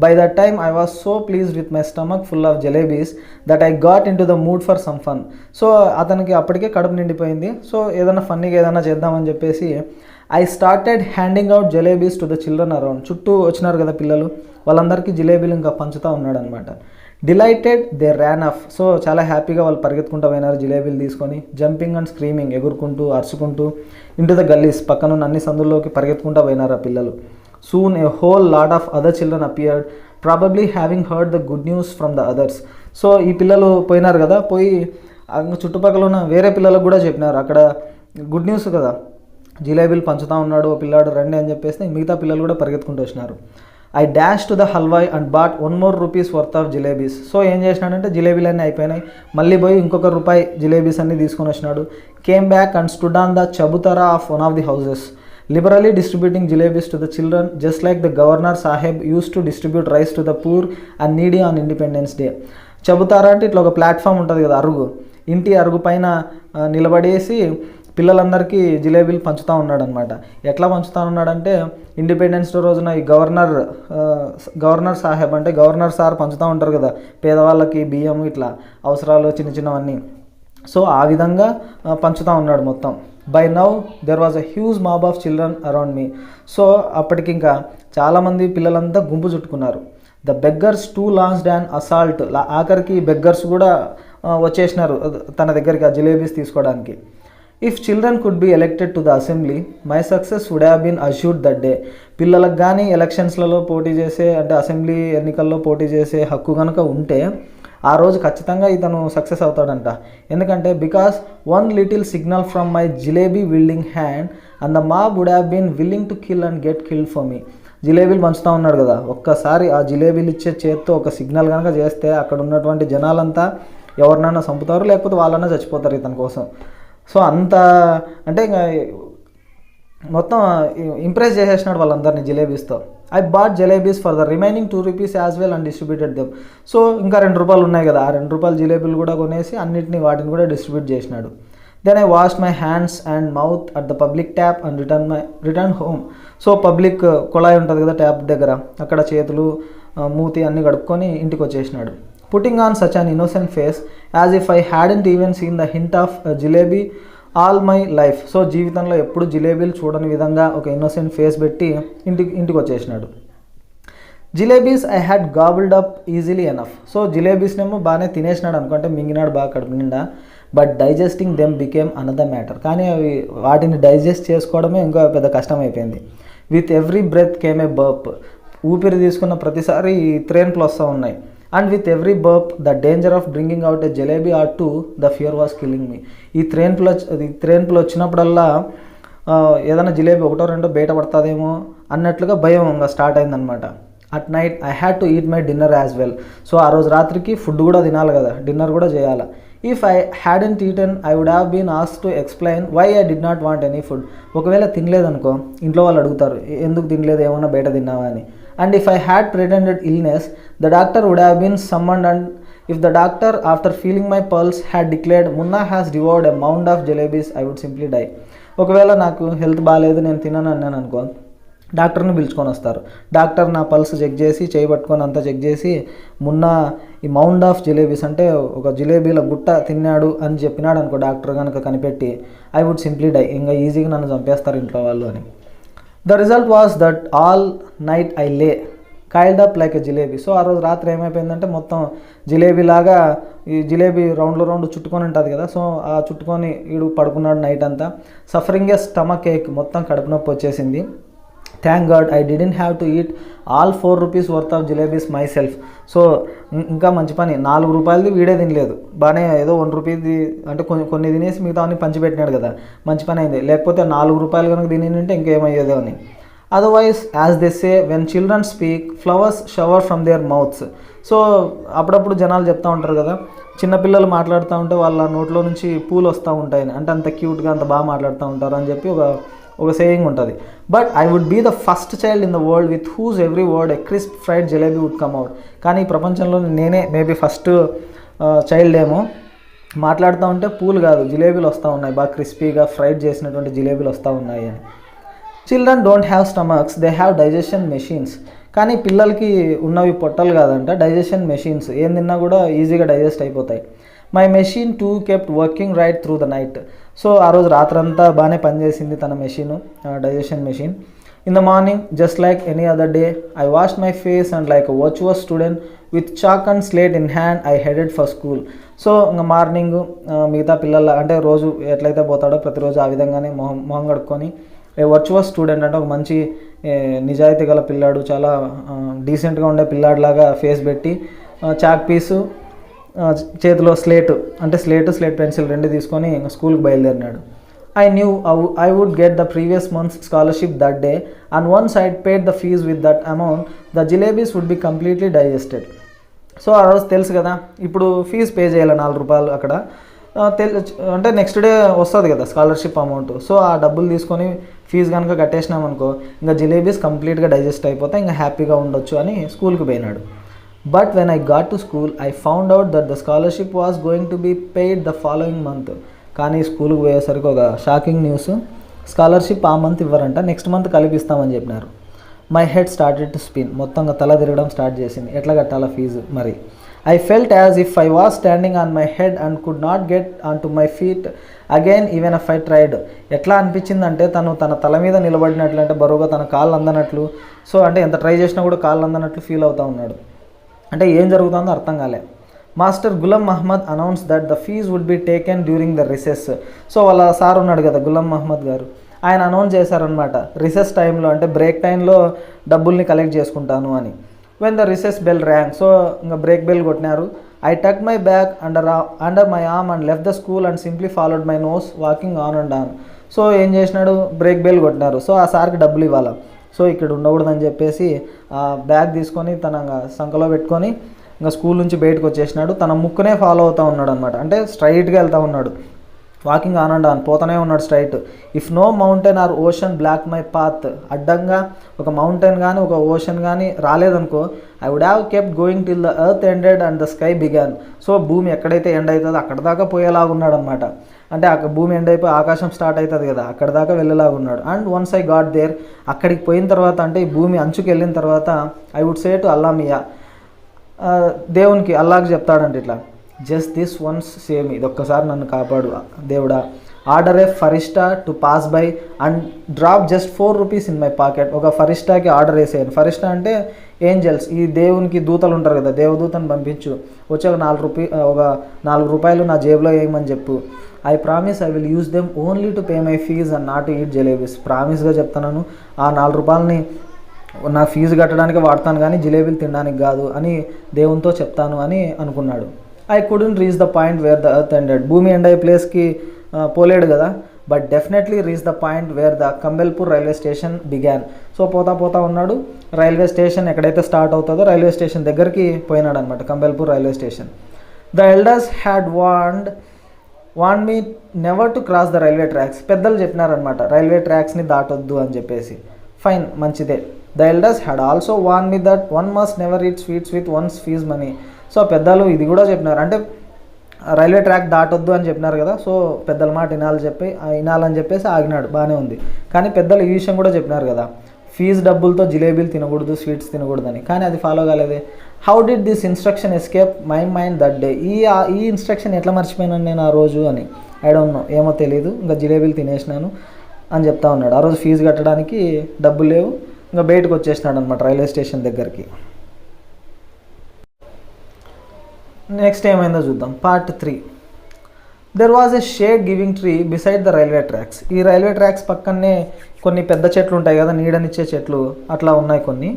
By that time I was so pleased with my stomach full of jalebis that I got into the mood for some fun. So అతనికి అప్పటికే కడుపు నిండిపోయింది. సో ఏదైనా ఫన్నీగా ఏదైనా చేద్దామని చెప్పేసి I started handing out jalebis to the children around. చుట్టూ వచ్చినారు కదా పిల్లలు, వాళ్ళందరికీ జిలేబీలు ఇంకా పంచుతూ ఉన్నాడు అనమాట. Delighted they Ryan of. So చాలా హ్యాపీగా వాళ్ళు పరిగెత్తుకుంటూ పోయినారు జిలేబీలు తీసుకొని. జంపింగ్ అండ్ స్క్రీమింగ్, ఎగురుకుంటూ అరుచుకుంటూ ఇంటూ ద గల్లీస్, పక్కనున్న అన్ని సందుల్లోకి పరిగెత్తుకుంటూ పోయినారు ఆ పిల్లలు. Soon A whole lot of other children appeared, probably having heard the good news from the others. So ఈ పిల్లలు పోయినారు కదా, పోయి చుట్టుపక్కల ఉన్న వేరే పిల్లలకు కూడా చెప్పినారు, అక్కడ గుడ్ న్యూస్ కదా జిలేబీలు పంచుతూ ఉన్నాడు ఓ పిల్లాడు రండి అని చెప్పేసి మిగతా పిల్లలు కూడా పరిగెత్తుకుంటూ వచ్చినారు. I dashed to the halwai and bought 1 more rupees worth of jalebis. So ఏం చేసినాడంటే జిలేబీలు అన్నీ అయిపోయినాయి, మళ్ళీ పోయి ఇంకొక రూపాయి జిలేబీస్ అన్నీ తీసుకొని వచ్చినాడు. Came back and stood on the chabutra of one of the houses, liberally distributing jalebis to the children just like the governor sahib used to distribute rice to the poor and needy on Independence Day. చబుతారా అంటే ఇట్లా ఒక ప్లాట్ఫామ్ ఉంటుంది కదా, అరుగు, ఇంటి అరుగు పైన నిలబడేసి పిల్లలందరికీ జిలేబీలు పంచుతూ ఉన్నాడు అనమాట. ఎట్లా పంచుతూ ఉన్నాడంటే ఇండిపెండెన్స్ డే రోజున ఈ గవర్నర్ సాహెబ్ అంటే గవర్నర్ సార్ పంచుతూ ఉంటారు కదా పేదవాళ్ళకి బియ్యం ఇట్లా అవసరాలు చిన్న చిన్నవన్నీ. సో ఆ విధంగా పంచుతూ ఉన్నాడు మొత్తం. By now there was a huge mob of children around me. So అప్పటికి ఇంకా చాలామంది పిల్లలంతా గుంపు చుట్టుకున్నారు. The beggars too launched an assault. ఆఖరికి బెగ్గర్స్ కూడా వచ్చేసినారు తన దగ్గరికి ఆ జిలేబీస్ తీసుకోవడానికి. If children could be elected to the assembly my success would have been assured that day. పిల్లలకు కానీ ఎలక్షన్స్లలో పోటీ చేసే అంటే అసెంబ్లీ ఎన్నికల్లో పోటీ చేసే హక్కు కనుక ఉంటే ఆ రోజు ఖచ్చితంగా ఇతను సక్సెస్ అవుతాడంట. ఎందుకంటే because one little signal from my jalebi wielding hand and the mob would have been willing to kill and get killed for me. జిలేబీలు పంచుతూ ఉన్నాడు కదా, ఒక్కసారి ఆ జిలేబీలు ఇచ్చే చేత్తో ఒక సిగ్నల్ కనుక చేస్తే అక్కడ ఉన్నటువంటి జనాలంతా ఎవరినైనా చంపుతారు, లేకపోతే వాళ్ళన్నా చచ్చిపోతారు ఇతని కోసం. సో అంత అంటే ఇంకా మొత్తం ఇంప్రెస్ చేసేసినాడు వాళ్ళందరినీ జిలేబీస్తో. I bought jalebis for the remaining 2 rupees as well and distributed them. So ఇంకా 2 రూపాయలు ఉన్నాయి కదా, ఆ 2 రూపాయల జిలేబీలు కూడా కొనేసి వాటిని కూడా డిస్ట్రిబ్యూట్ చేసినాడు. Then I wash my hands and mouth at the public tap and return home. So public కుళాయి ఉంటుంది కదా ట్యాప్ దగ్గర, అక్కడ చేతులు మూతి అన్నీ కడుక్కొని ఇంటికి వచ్చేసినాడు. Putting on such an innocent face as if I hadn't even seen the hint of jalebi all my life. So జీవితంలో ఎప్పుడు జిలేబీలు చూడని విధంగా ఒక ఇన్నోసెంట్ ఫేస్ పెట్టి ఇంటికి వచ్చేసినాడు. Jalebis I had gobbled up easily enough. So జిలేబీస్నేమో బాగానే తినేసినాడు అనుకుంటే, మింగినాడు బాగా కడుపు నిండా. But digesting them became another matter. కానీ వాటిని డైజెస్ట్ చేసుకోవడమే ఇంకో పెద్ద కష్టం అయిపోయింది. With every breath came a burp. ఊపిరి తీసుకున్న ప్రతిసారి త్రేన్పులు వస్తూ ఉన్నాయి. And with every burp the danger of bringing out a jalebi or two the fear was killing me. ఈ త్రేన్పులు వచ్చినప్పుడల్లా ఏదైనా జిలేబీ ఒకటో రెండో బయట పడుతుందేమో అన్నట్లుగా భయం ఇంకా స్టార్ట్ అయిందనమాట. At night I had to eat my dinner as well. So ఆ రోజు రాత్రికి ఫుడ్ కూడా తినాలి కదా, డిన్నర్ కూడా చేయాలి. If I hadn't eaten I would have been asked to explain why I did not want any food. ఒకవేళ తినలేదనుకో ఇంట్లో వాళ్ళు అడుగుతారు ఎందుకు తినలేదు, ఏమన్నా బయట తిన్నావా అని. And if I had pretended illness the doctor would have been summoned, and if the doctor after feeling my pulse had declared Munna has devoured a mound of jalebis I would simply die. ఒకవేళ నాకు హెల్త్ బాగాలేదు నేను తినను అన్నాను అనుకో, డాక్టర్ని పిలుచుకొని వస్తారు. డాక్టర్ నా పల్స్ చెక్ చేసి చేయి పట్టుకొని అంతా చెక్ చేసి మున్నా ఈ మౌండ్ ఆఫ్ జిలేబీస్ అంటే ఒక జిలేబీల గుట్ట తిన్నాడు అని చెప్పినాడు అనుకో డాక్టర్ కనుక కనిపెట్టి, ఐ వుడ్ సింప్లీ డై, ఇంకా ఈజీగా నన్ను చంపేస్తారు ఇంట్లో వాళ్ళు అని. The result was that all night I lay coiled up like a jalebi. So ఆ రోజు రాత్రి ఏమైపోయిందంటే మొత్తం జిలేబీలాగా ఈ జిలేబీ రౌండ్ చుట్టుకొని ఉంటుంది కదా, సో ఆ చుట్టుకొని ఈడు పడుకున్నాడు నైట్ అంతా. సఫరింగ్ ఏ స్టమక్ ఏక్, మొత్తం కడుపు నొప్పి వచ్చేసింది. Thank God I didn't have to eat all 4 rupees worth of jalebis my self. So ఇంకా మంచి పని, 4 రూపాయలది వీడే తినలేదు, బాగానే ఏదో 1 రూపీది అంటే కొన్ని తినేసి మిగతా అన్ని పంచిపెట్టినాడు కదా, మంచి పని అయింది. లేకపోతే 4 రూపాయలు కనుక తినింటే ఇంకేమయ్యేదో అని. Otherwise as they say when children speak flowers shower from there mouths. So అప్పుడప్పుడు జనాలు చెప్తూ ఉంటారు కదా, చిన్నపిల్లలు మాట్లాడుతూ ఉంటే వాళ్ళ నోట్లో నుంచి పూలు వస్తూ ఉంటాయని, అంటే అంత క్యూట్గా అంత బాగా మాట్లాడుతూ ఉంటారు అని చెప్పి ఒక సేయింగ్ ఉంటుంది. But I would be the first child in the world with whose every word a crisp fried jalebi would come out. కానీ ఈ ప్రపంచంలో నేనే మేబీ ఫస్ట్ చైల్డ్ ఏమో, మాట్లాడుతూ ఉంటే పూలు కాదు జిలేబీలు వస్తూ ఉన్నాయి, బాగా క్రిస్పీగా ఫ్రైడ్ చేసినటువంటి జిలేబీలు వస్తూ ఉన్నాయి అని. Children don't have stomachs, they have digestion machines. కానీ పిల్లలకి ఉన్నవి పొట్టలు కాదంట, డైజెషన్ మెషిన్స్. ఏం తిన్నా కూడా ఈజీగా డైజెస్ట్ అయిపోతాయి. My machine two kept working right through the night. So ఆ రోజు రాత్రంతా బాగానే పనిచేసింది తన machine, digestion machine. In the morning just like any other day I washed my face and like a virtuous student with chalk and slate in hand I headed for school. So ఇంకా మార్నింగ్ మిగతా పిల్లల అంటే రోజు ఎట్లయితే పోతాడో ప్రతిరోజు ఆ విధంగానే మొహం కడుక్కొని వర్చువస్ స్టూడెంట్ అంటే ఒక మంచి నిజాయితీ గల పిల్లాడు, చాలా డీసెంట్గా ఉండే పిల్లాడిలాగా ఫేస్ పెట్టి చాక్ పీసు చేతిలో స్లేట్ పెన్సిల్ 2 తీసుకొని స్కూల్కి బయలుదేరినాడు. I knew I would get the previous month's scholarship that day and once I paid the fees with that amount the jalebis would be completely digested. So ఆ రోజు తెలుసు కదా, ఇప్పుడు ఫీజు పే చేయాలి 4 రూపాయలు అక్కడ, అంటే నెక్స్ట్ డే వస్తుంది కదా స్కాలర్షిప్ అమౌంట్. సో ఆ డబ్బులు తీసుకొని ఫీజు కనుక కట్టేసినామనుకో ఇంకా జిలేబీస్ కంప్లీట్గా డైజెస్ట్ అయిపోతే ఇంకా హ్యాపీగా ఉండొచ్చు అని స్కూల్కి పోయినాడు. But when I got to school I found out that the scholarship was going to be paid the following month. కానీ స్కూల్కి పోయేసరికి ఒక షాకింగ్ న్యూస్, స్కాలర్షిప్ ఆ మంత్ ఇవ్వరంట, నెక్స్ట్ మంత్ కలిపిస్తామని చెప్పినారు. My head started to spin, మొత్తంగా తల తిరగడం స్టార్ట్ చేసింది, ఎట్లా కట్టాలా ఫీజు మరి. I felt as if I was standing on my head and could not get onto my feet again even if I tried. ఎట్లా అనిపించిందంటే తన తల మీద నిలబడినట్లు, అంటే బరువుగా తన కాళ్ళు అందనట్లు. సో అంటే ఎంత ట్రై చేసినా కూడా కాళ్ళు అందనట్లు ఫీల్ అవుతూ ఉన్నాడు. అంటే ఏం జరుగుతుందో అర్థం కాలే. Master Ghulam Mohammad announce that the fees would be taken during the recess. So వాళ్ళ సార్ ఉన్నాడు కదా గులం మహమ్మద్ గారు, ఆయన అనౌన్స్ చేశారనమాట రిసెస్ టైంలో, అంటే బ్రేక్ టైంలో డబ్బుల్ని కలెక్ట్ చేసుకుంటాను అని. When the recess bell rang, so ఇంకా బ్రేక్ బెల్ కొట్టినారు. I tucked my bag under my arm and left the school and simply followed my nose walking on and on. So ఏం చేసినాడు, బ్రేక్ బెల్ కొట్టినారు. సో ఆ సార్కి డబ్బులు ఇవ్వాలి, సో ఇక్కడ ఉండకూడదని చెప్పేసి ఆ బ్యాగ్ తీసుకొని తన సంకలో పెట్టుకొని ఇంకా స్కూల్ నుంచి బయటకు వచ్చేసినాడు. తన ముక్కునే ఫాలో అవుతూ ఉన్నాడు అనమాట, అంటే స్ట్రైట్గా వెళ్తూ ఉన్నాడు, వాకింగ్ ఆన్ అండ్ ఆన్ పోతూనే ఉన్నాడు straight. If no mountain or ocean block my path, అడ్డంగా ఒక మౌంటైన్ కానీ ఒక ఓషన్ కానీ రాలేదనుకో, I would have kept going till the earth ended and the sky began. So భూమి ఎక్కడైతే ఎండ్ అవుతుందో అక్కడ దాకా పోయేలాగున్నాడు అనమాట, అంటే భూమి ఎండ్ అయిపోయి ఆకాశం స్టార్ట్ అవుతుంది కదా, అక్కడ దాకా వెళ్ళేలాగున్నాడు. And once I got there, అక్కడికి పోయిన తర్వాత అంటే ఈ భూమి అంచుకి వెళ్ళిన తర్వాత I would say to Allah Miyan, దేవునికి అల్లాకి చెప్తాడంటే ఇట్లా, జస్ట్ దిస్ వన్స్ సేమ్, ఇది ఒక్కసారి నన్ను కాపాడు దేవుడా. Order a farishta to pass by and drop just 4 rupees in my pocket. ఒక ఫరిస్టాకి ఆర్డర్ వేసేయండి, ఫరిస్టా అంటే ఏంజల్స్, ఈ దేవునికి దూతలు ఉంటారు కదా, దేవదూతను పంపించు, వచ్చి ఒక 4 రూపాయలు నా జేబులో వేయమని చెప్పు. I promise I will use them only to pay my fees and not to eat jalebis. ప్రామిస్గా చెప్తున్నాను, ఆ 4 రూపాయలని నా ఫీజు కట్టడానికి వాడతాను కానీ జిలేబీలు తినడానికి కాదు అని దేవునితో చెప్తాను అని అనుకున్నాడు. I couldn't reach the point where the earth ended, భూమి ఎండ్ అయ్యే ప్లేస్కి పోలేడు కదా, but definitely reach the point where the Campbellpur railway station began. So పోతా ఉన్నాడు, రైల్వే స్టేషన్ ఎక్కడైతే స్టార్ట్ అవుతుందో రైల్వే స్టేషన్ దగ్గరికి పోయినాడు అనమాట, Campbellpur railway station. The elders had warned me never to cross the railway tracks. పెద్దలు చెప్పినారనమాట రైల్వే ట్రాక్స్ని దాటొద్దు అని చెప్పేసి. ఫైన్, మంచిదే. The elders had also van me that one must never eat sweets with one's fees money. So పెద్దలు ఇది కూడా చెప్పినారు, అంటే రైల్వే ట్రాక్ దాటొద్దు అని చెప్పినారు కదా, సో పెద్దల మాట వినాలని చెప్పేసి ఆగినాడు, బాగానే ఉంది. కానీ పెద్దలు ఈ విషయం కూడా చెప్పినారు కదా, ఫీజు డబ్బులతో జిలేబీలు తినకూడదు, స్వీట్స్ తినకూడదని. కానీ అది ఫాలో కాలేదే. How did this instruction escape my mind that day. ఈ ఇన్స్ట్రక్షన్ ఎట్లా మర్చిపోయినాను నేను ఆ రోజు అని. ఐ డోంట్ నో, ఏమో తెలియదు, ఇంకా జిలేబీలు తినేసినాను అని చెప్తా ఉన్నాడు. ఆ రోజు ఫీజు కట్టడానికి డబ్బులు లేవు, ఇంకా బయటకు వచ్చేసినాడు అనమాట రైల్వే స్టేషన్ దగ్గరికి. నెక్స్ట్ ఏమైందో చూద్దాం, part 3. There was a shade giving tree beside the railway tracks. ఈ రైల్వే ట్రాక్స్ పక్కనే కొన్ని పెద్ద చెట్లు ఉంటాయి కదా, నీడనిచ్చే చెట్లు అట్లా ఉన్నాయి కొన్ని.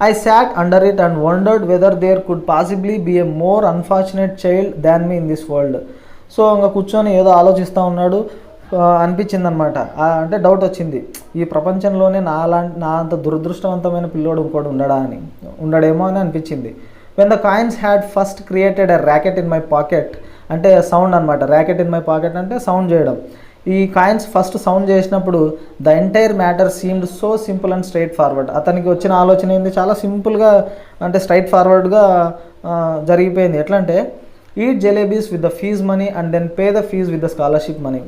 I sat under it and wondered whether there could possibly be a more unfortunate child than me in this world. So ఇంకా కూర్చొని ఏదో ఆలోచిస్తూ ఉన్నాడు, అనిపించింది అనమాట. అంటే డౌట్ వచ్చింది, ఈ ప్రపంచంలోనే నా అంత దురదృష్టవంతమైన పిల్లోడు ఇంకోటి ఉండడేమో అని అనిపించింది. When the coins had first created a racket in my pocket, అంటే సౌండ్ అనమాట. ర్యాకెట్ ఇన్ మై పాకెట్ అంటే సౌండ్ చేయడం. ఈ కాయిన్స్ ఫస్ట్ సౌండ్ చేసినప్పుడు the entire matter seemed so simple and straight forward. అతనికి వచ్చిన ఆలోచన ఏంది, చాలా సింపుల్గా అంటే స్ట్రైట్ ఫార్వర్డ్గా జరిగిపోయింది. ఎట్లా అంటే eat jalebis with the fees money and then pay the fees with the scholarship money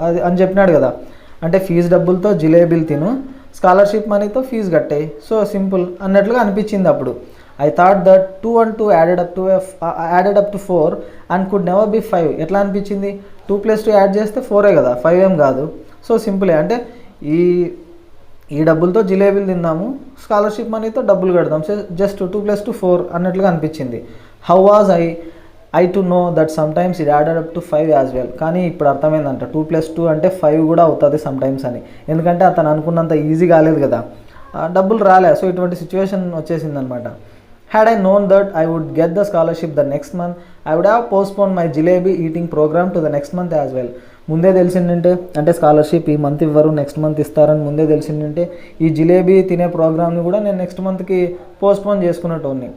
అది అని చెప్పినాడు కదా. అంటే ఫీజు డబ్బులతో జిలేబీలు తిను, స్కాలర్షిప్ మనీతో ఫీజు కట్టాయి. సో సింపుల్ అన్నట్లుగా అనిపించింది అప్పుడు. I thought that 2 and 2 added up to 4 and could never be 5. ఎట్లా అనిపించింది, 2 + 2 యాడ్ చేస్తే 4 కదా, 5 ఏం కాదు. సో సింపులే, అంటే ఈ డబ్బులతో జిలేబీలు తిందాము, స్కాలర్షిప్ మనీతో డబ్బులు కడదాం, సో జస్ట్ 2 + 2 4 అన్నట్లుగా అనిపించింది. How was I to know that sometimes it added up to 5 as well. కానీ ఇప్పుడు అర్థమైందంట 2 + 2 అంటే 5 కూడా అవుతుంది సమ్టైమ్స్ అని. ఎందుకంటే అతను అనుకున్నంత ఈజీ కాలేదు కదా, డబ్బులు రాలే. సో ఇటువంటి సిచ్యువేషన్ వచ్చేసింది అనమాట. Had I known that I would get the scholarship the next month, I would have postponed my jalebi eating programme to the next month as well. ముందే తెలిసిందంటే, అంటే స్కాలర్షిప్ ఈ మంత్ ఇవ్వరు, నెక్స్ట్ మంత్ ఇస్తారని ముందే తెలిసిందంటే ఈ జిలేబీ తినే ప్రోగ్రామ్ని కూడా నేను నెక్స్ట్ మంత్కి పోస్ట్పోన్ చేసుకున్నట్టు.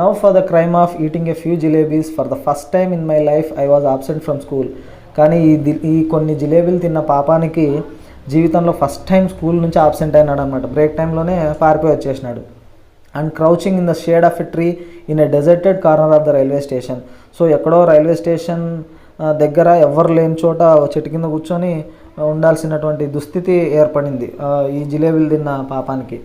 Now for the crime of eating a few jalebis for the first time in my life I was absent from school. కానీ ఈ కొన్ని జిలేబీలు తిన్న పాపానికి జీవితంలో ఫస్ట్ టైం స్కూల్ నుంచి ఆబ్సెంట్ అయినాడు అనమాట. బ్రేక్ టైంలోనే పారిపోయి వచ్చేసినాడు. And crouching in the shade of a tree in a deserted corner of the railway station. So ఎక్కడో రైల్వే స్టేషన్ దగ్గర ఎవరు లేని చోట చెట్టు కింద కూర్చొని ఉండాల్సినటువంటి దుస్థితి ఏర్పడింది ఈ జిలేబీలు తిన్న పాపానికి.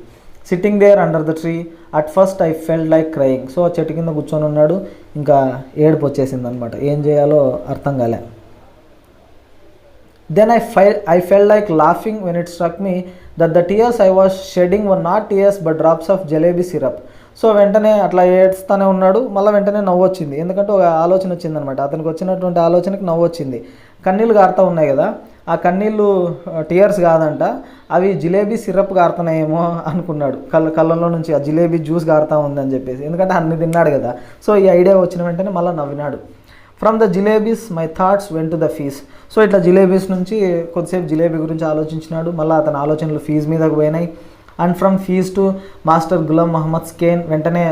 Sitting there under the tree at first I felt like crying. So చెట్టు కింద కూర్చొని ఉన్నాడు, ఇంకా ఏడుపు వచ్చేసింది అనమాట, ఏం చేయాలో అర్థం కాలే. Then I felt like laughing when it struck me that the tears I was shedding were not tears but drops of jalebi syrup. So వెంటనే అట్లా ఏడుస్తూనే ఉన్నాడు, మళ్ళీ వెంటనే నవ్వు వచ్చింది. ఎందుకంటే ఒక ఆలోచన వచ్చిందనమాట, అతనికి వచ్చినటువంటి ఆలోచనకి నవ్వు వచ్చింది. కన్నీళ్ళు గారుతూ ఉన్నాయి కదా, ఆ కన్నీళ్ళు టీయర్స్ కాదంట, అవి జిలేబీ సిరప్ గారుతున్నాయేమో అనుకున్నాడు. కళ్ళల్లో నుంచి ఆ జిలేబీ జ్యూస్ గారుతూ ఉందని చెప్పేసి, ఎందుకంటే అన్ని తిన్నాడు కదా. సో ఈ ఐడియా వచ్చిన వెంటనే మళ్ళీ నవ్వినాడు. From the jalebis my thoughts went to the fees. So ఇట్లా జిలేబీస్ నుంచి కొద్దిసేపు జిలేబీ గురించి ఆలోచించినాడు, మళ్ళీ అతని ఆలోచనలు ఫీజు మీదకు పోయినాయి. And from fees to master Ghulam Mohammed స్కేన్. వెంటనే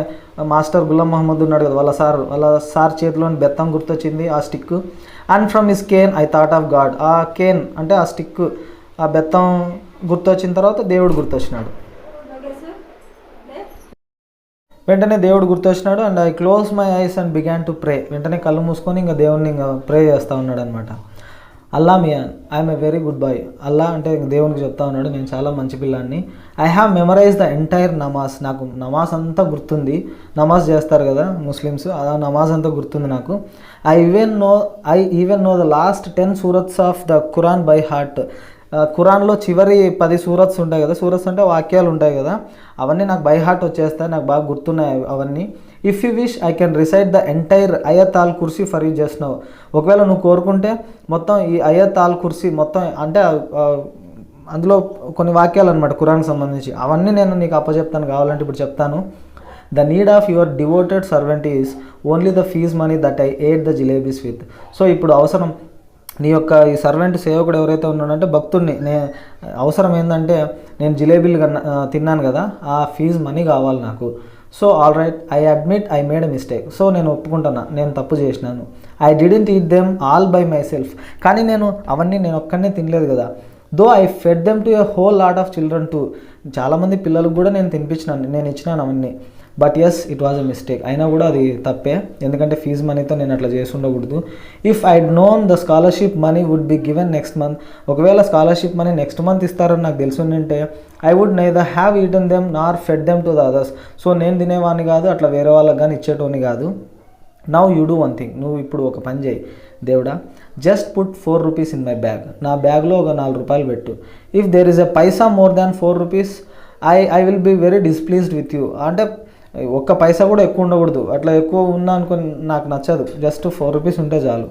మాస్టర్ గులాం మహమ్మద్ ఉన్నాడు కదా, వాళ్ళ సార్ చేతిలోని బెత్తం గుర్తొచ్చింది, ఆ stick. And from his cane I thought of God. ఆ కేన్ అంటే ఆ స్టిక్, ఆ బెత్తం గుర్తొచ్చిన తర్వాత దేవుడు గుర్తొచ్చినాడు. వెంటనే దేవుడు గుర్తొచ్చినాడు. And I close my eyes and began to pray. వెంటనే కళ్ళు మూసుకొని ఇంకా దేవుడిని ఇంకా ప్రే చేస్తూ ఉన్నాడు అనమాట. Allah Miyan, I'm a very good boy. Allah అంటే దేవునికి చెప్తా ఉన్నాడు, నేను చాలా మంచి పిల్లాన్ని. I have memorise the entire namaz. నాకు నమాజ్ అంతా గుర్తుంది. నమాజ్ చేస్తారు కదా ముస్లిమ్స్, ఆ నమాజ్ అంతా గుర్తుంది నాకు. I even know the last 10 surahs of the Quran by heart. ఖురాన్లో చివరి 10 సూరత్స్ ఉంటాయి కదా, సూరత్స్ అంటే వాక్యాలు ఉంటాయి కదా, అవన్నీ నాకు బై హార్ట్ వచ్చేస్తాయి, నాకు బాగా గుర్తున్నాయి అవన్నీ. If you wish I can recite the entire Ayat al Kursi for you just now. ఒకవేళ నువ్వు కోరుకుంటే మొత్తం ఈ అయత్ ఆల్ కుర్సీ మొత్తం, అంటే అందులో కొన్ని వాక్యాలు అనమాట ఖురాన్కి సంబంధించి, అవన్నీ నేను నీకు అప్పచెప్తాను, కావాలంటే ఇప్పుడు చెప్తాను. The need of your devoted servant is only the fees money that I ate the jalebis with. So ఇప్పుడు అవసరం నీ యొక్క ఈ సర్వెంట్ సేవకుడు ఎవరైతే ఉన్నాడంటే భక్తుడిని, అవసరం ఏంటంటే నేను జిలేబీలు తిన్నాను కదా, ఆ ఫీజ్ మనీ కావాలి నాకు. So all right, I admit I made a mistake. So నేను ఒప్పుకుంటున్నా, నేను తప్పు చేసినాను. I didn't eat them all by myself. కానీ నేను అవన్నీ నేను ఒక్కనే తినలేదు కదా. Though I fed them to a whole lot of children too. చాలామంది పిల్లలకు కూడా నేను తినిపించినాను, నేను ఇచ్చినాను అవన్నీ. But yes it was a mistake. అయినా కూడా అది తప్పే, ఎందుకంటే ఫీజు మనీతో నేను అట్లా చేసి ఉండకూడదు. If I'd known the scholarship money would be given next month. ఒకవేళ స్కాలర్షిప్ మనీ నెక్స్ట్ మంత్ ఇస్తారని నాకు తెలిసి ఉంటే I would neither have eaten them nor fed them to the others. So నేను తినేవాడిని కాదు, అట్లా వేరే వాళ్ళకి కానీ ఇచ్చేటోని కాదు. Now you do one thing. నువ్వు ఇప్పుడు ఒక పని చేయి దేవుడా, just put 4 rupees in my bag. నా బ్యాగ్లో ఒక 4 రూపాయలు పెట్టు. If there is a paisa more than 4 rupees I will be very displeased with you. అంటే ఒక్క పైసా కూడా ఎక్కువ ఉండకూడదు, అట్లా ఎక్కువ ఉన్నా అనుకుని నాకు నచ్చదు, జస్ట్ 4 రూపీస్ ఉంటే చాలు.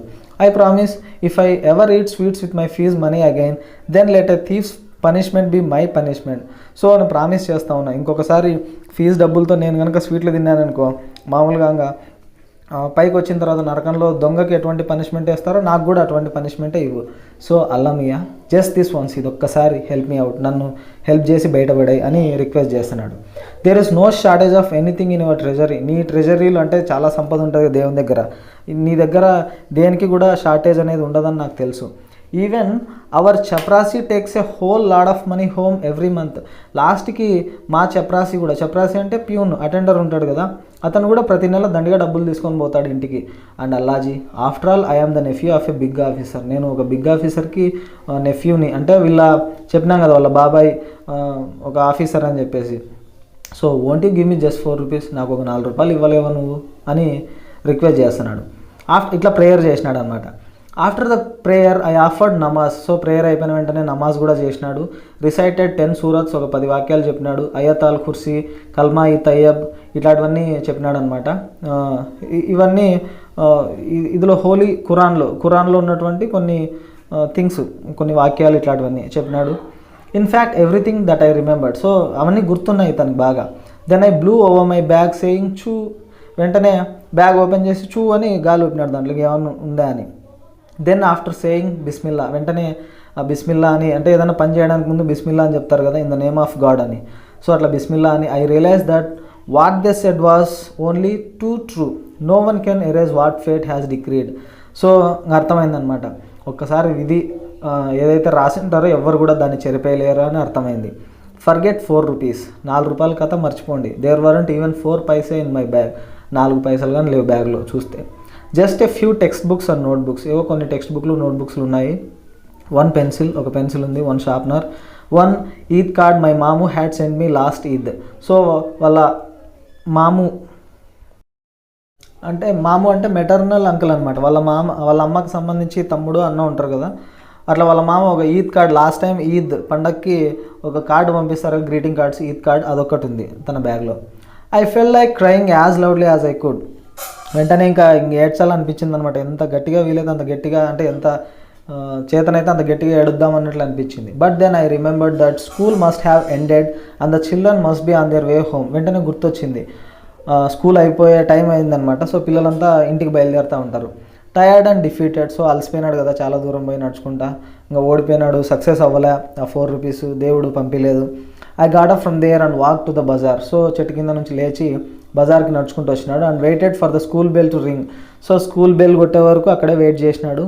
I promise if I ever eat sweets with my fees money again then let a thieves punishment be my punishment. So నేను ప్రామిస్ చేస్తా ఉన్నా, ఇంకొకసారి ఫీజు డబ్బులతో నేను కనుక స్వీట్లు తిన్నాననుకో, మామూలుగా పైకి వచ్చిన తర్వాత నరకంలో దొంగకి ఎటువంటి పనిష్మెంట్ వేస్తారో నాకు కూడా అటువంటి పనిష్మెంటే ఇవ్వు. So Allah Miyan just this once, ఇది ఒక్కసారి హెల్ప్ మీ అవుట్, నన్ను హెల్ప్ చేసి బయటపడాయి అని రిక్వెస్ట్ చేస్తున్నాడు. There is no shortage of anything in your treasury. నీ ట్రెజరీలో అంటే చాలా సంపద ఉంటుంది దేవుని దగ్గర, నీ దగ్గర దేనికి కూడా షార్టేజ్ అనేది ఉండదని నాకు తెలుసు. Even our chaprasi takes a whole load of money home every month. లాస్ట్కి మా చప్రాసీ కూడా, చప్రాసీ అంటే ప్యూన్ అటెండర్ ఉంటాడు కదా, అతను కూడా ప్రతి నెల దండిగా డబ్బులు తీసుకొని పోతాడు ఇంటికి. And Allaji after all I am the nephew of a big officer. నేను ఒక బిగ్ ఆఫీసర్కి నెఫ్యూని, అంటే వీళ్ళ చెప్పినాం కదా వాళ్ళ బాబాయ్ ఒక ఆఫీసర్ అని చెప్పేసి. So won't you give me just 4 rupees, నాకు ఒక 4 రూపాయలు ఇవ్వలేవా నువ్వు అని రిక్వెస్ట్ చేస్తున్నాడు. ఇట్లా ప్రేయర్ చేసినాడు అనమాట. After the prayer I offered namaz. So prayer అయిపోయిన వెంటనే నమాజ్ కూడా చేసినాడు. రిసైటెడ్ 10 సూరత్స్, ఒక 10 వాక్యాలు చెప్పినాడు. అయతాల్ కుర్సీ, కల్మా ఈ తయ్యబ్, ఇట్లాంటివన్నీ చెప్పినాడు అనమాట. ఇవన్నీ ఇందులో హోలీ ఖురాన్లో ఉన్నటువంటి కొన్ని థింగ్స్, కొన్ని వాక్యాలు ఇట్లాంటివన్నీ చెప్పినాడు. In fact everything that I remembered. So అవన్నీ గుర్తున్నాయి తనకు బాగా. Then I blew over my bag saying choo. వెంటనే బ్యాగ్ ఓపెన్ చేసి చూ అని గాలి ఊపినాడు, దాంట్లోకి ఏమన్నా ఉందా అని. దెన్ ఆఫ్టర్ సేయింగ్ బిస్మిల్లా, వెంటనే బిస్మిల్లా అని, అంటే ఏదైనా పని చేయడానికి ముందు బిస్మిల్లా అని చెప్తారు కదా, in the name of God అని. సో అట్లా బిస్మిల్లా అని. I realise that what they said was only too true, no one can erase what fate has decreed. So అర్థమైందనమాట, ఒక్కసారి విధి ఏదైతే రాసి ఉంటారో ఎవ్వరు కూడా దాన్ని చెరిపేయలేరు అని అర్థమైంది. ఫర్గెట్ 4 రూపీస్, 4 రూపాయల కథ మర్చిపోండి. There weren't even 4 paise in my bag, 4 పైసలు కానీ లేవు బ్యాగ్లో చూస్తే. Just a few textbooks and notebooks, ఏవో కొన్ని టెక్స్ట్ బుక్లు నోట్ బుక్స్లు ఉన్నాయి. 1 పెన్సిల్, ఒక పెన్సిల్ ఉంది. 1 షార్ప్నర్. 1 ఈద్ కార్డ్ మై మాము had send me last Eid. So వాళ్ళ మాము అంటే మెటర్నల్ అంకుల్ అనమాట. వాళ్ళ అమ్మకి సంబంధించి తమ్ముడు అన్న ఉంటారు కదా, అట్లా వాళ్ళ మామ ఒక Eid card, last time Eid పండగకి ఒక కార్డు పంపిస్తారు, గ్రీటింగ్ కార్డ్స్, ఈద్ కార్డ్, అదొకటి ఉంది తన బ్యాగ్లో. I fell like crying as loudly as I could. వెంటనే ఇంకా ఏడ్చాలనిపించింది అనమాట. ఎంత గట్టిగా వీలైతే అంత గట్టిగా, అంటే ఎంత చేతనైతే అంత గట్టిగా ఏడుద్దాం అన్నట్లు అనిపించింది. But then I remembered that school must have ended and the children must be on their way home. వెంటనే గుర్తొచ్చింది, స్కూల్ అయిపోయే టైం అయిందనమాట. సో పిల్లలంతా ఇంటికి బయలుదేరుతూ ఉంటారు. Tired and defeated. సో అలసిపోయినాడు కదా, చాలా దూరం పోయి నడుచుకుంటా, ఇంకా ఓడిపోయినాడు, సక్సెస్ అవ్వలే, ఆ 4 రూపీస్ దేవుడు పంపించలేదు. I got up from there and walk to the bazaar. So చెట్టు కింద నుంచి లేచి బజార్కి నడుచుకుంటూ వచ్చినాడు. And waited for the school bell to ring. So school bell కొట్టే వరకు అక్కడే వెయిట్ చేసినాడు.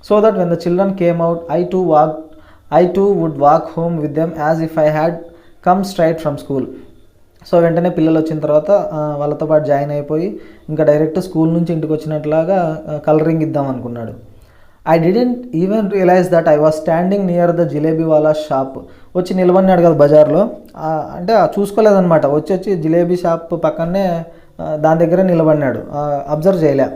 So that when the children came out I too would walk home with them as if I had come straight from school. So వెంటనే పిల్లలు వచ్చిన తర్వాత వాళ్ళతో పాటు జాయిన్ అయిపోయి ఇంకా డైరెక్ట్ స్కూల్ నుంచి ఇంటికి వచ్చినట్లాగా కలరింగ్ ఇద్దాం అనుకున్నాడు. I didn't even realise that I was standing near the jalebi wala shop. వచ్చి నిలబడినాడు కదా బజార్లో, అంటే చూసుకోలేదన్నమాట, వచ్చి జిలేబీ షాప్ పక్కనే దాని దగ్గర నిలబడినాడు, అబ్జర్వ్ చేయలే.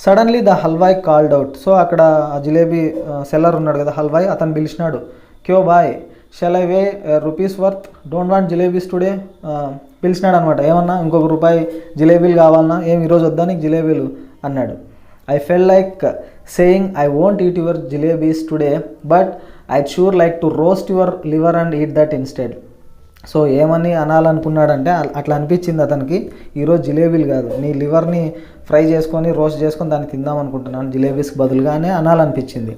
Suddenly the halwai called out. So అక్కడ ఆ జిలేబీ సెల్లర్ ఉన్నాడు కదా హల్వాయ్, అతను పిలిచినాడు. క్యో boy shall I weigh rupees worth, don't want jalebis today. పిలిచినాడు అనమాట, ఏమన్నా ఇంకొక రూపాయి జిలేబీలు కావాలన్నా, ఏం ఈరోజు వద్దా నీకు జిలేబీలు అన్నాడు. I fell like saying I won't eat your jalebis today but I'd sure like to roast your liver and eat that instead. So ఏమని అనాలనుకున్నాడంటే, అట్లా అనిపించింది అతనికి, ఈరోజు జిలేబీలు కాదు, నీ లివర్ని ఫ్రై చేసుకొని రోస్ట్ చేసుకొని దాన్ని తిందాం అనుకుంటున్నాను జిలేబీస్కి బదులుగానే అనాలనిపించింది.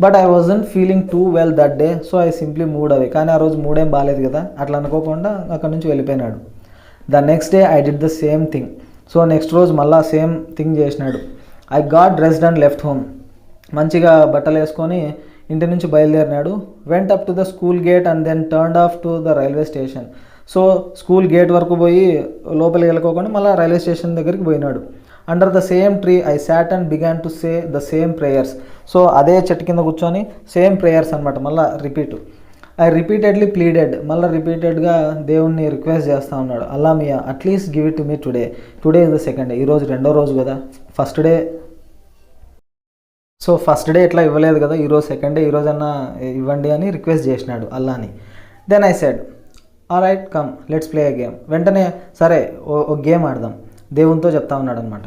But I wasn't feeling too well that day, so I simply moved away. కానీ ఆ రోజు మూడేం బాగాలేదు కదా, అట్లా అనుకోకుండా అక్కడ నుంచి వెళ్ళిపోయినాడు. The next day I did the same thing. So next రోజు మళ్ళీ సేమ్ థింగ్ చేసినాడు. I got dressed and left home. మంచిగా బట్టలు వేసుకొని ఇంటి నుంచి బయలుదేరినాడు. Went up to the school gate and then turned off to the railway station. So school gate వరకు పోయి లోపలికి వెళ్ళకోకుండా మళ్ళీ రైల్వే స్టేషన్ దగ్గరికి పోయినాడు. Under the same tree I sat and began to say the same prayers. So అదే చెట్టు కింద కూర్చొని సేమ్ ప్రేయర్స్ అనమాట, మళ్ళీ రిపీట్. ఐ రిపీటెడ్లీ ప్లీడెడ్, మళ్ళీ రిపీటెడ్గా దేవుణ్ణి రిక్వెస్ట్ చేస్తూ ఉన్నాడు. Allah Miyan at least give it to me today, today is the second day. ఈరోజు రెండో రోజు కదా, ఫస్ట్ డే ఇట్లా ఇవ్వలేదు కదా, ఈరోజు సెకండ్ డే, ఈరోజన్నా ఇవ్వండి అని రిక్వెస్ట్ చేసినాడు అల్లాని. Then I said alright come let's play a game. వెంటనే సరే ఓ గేమ్ ఆడదాం, దేవునితో చెప్తా ఉన్నాడు అనమాట.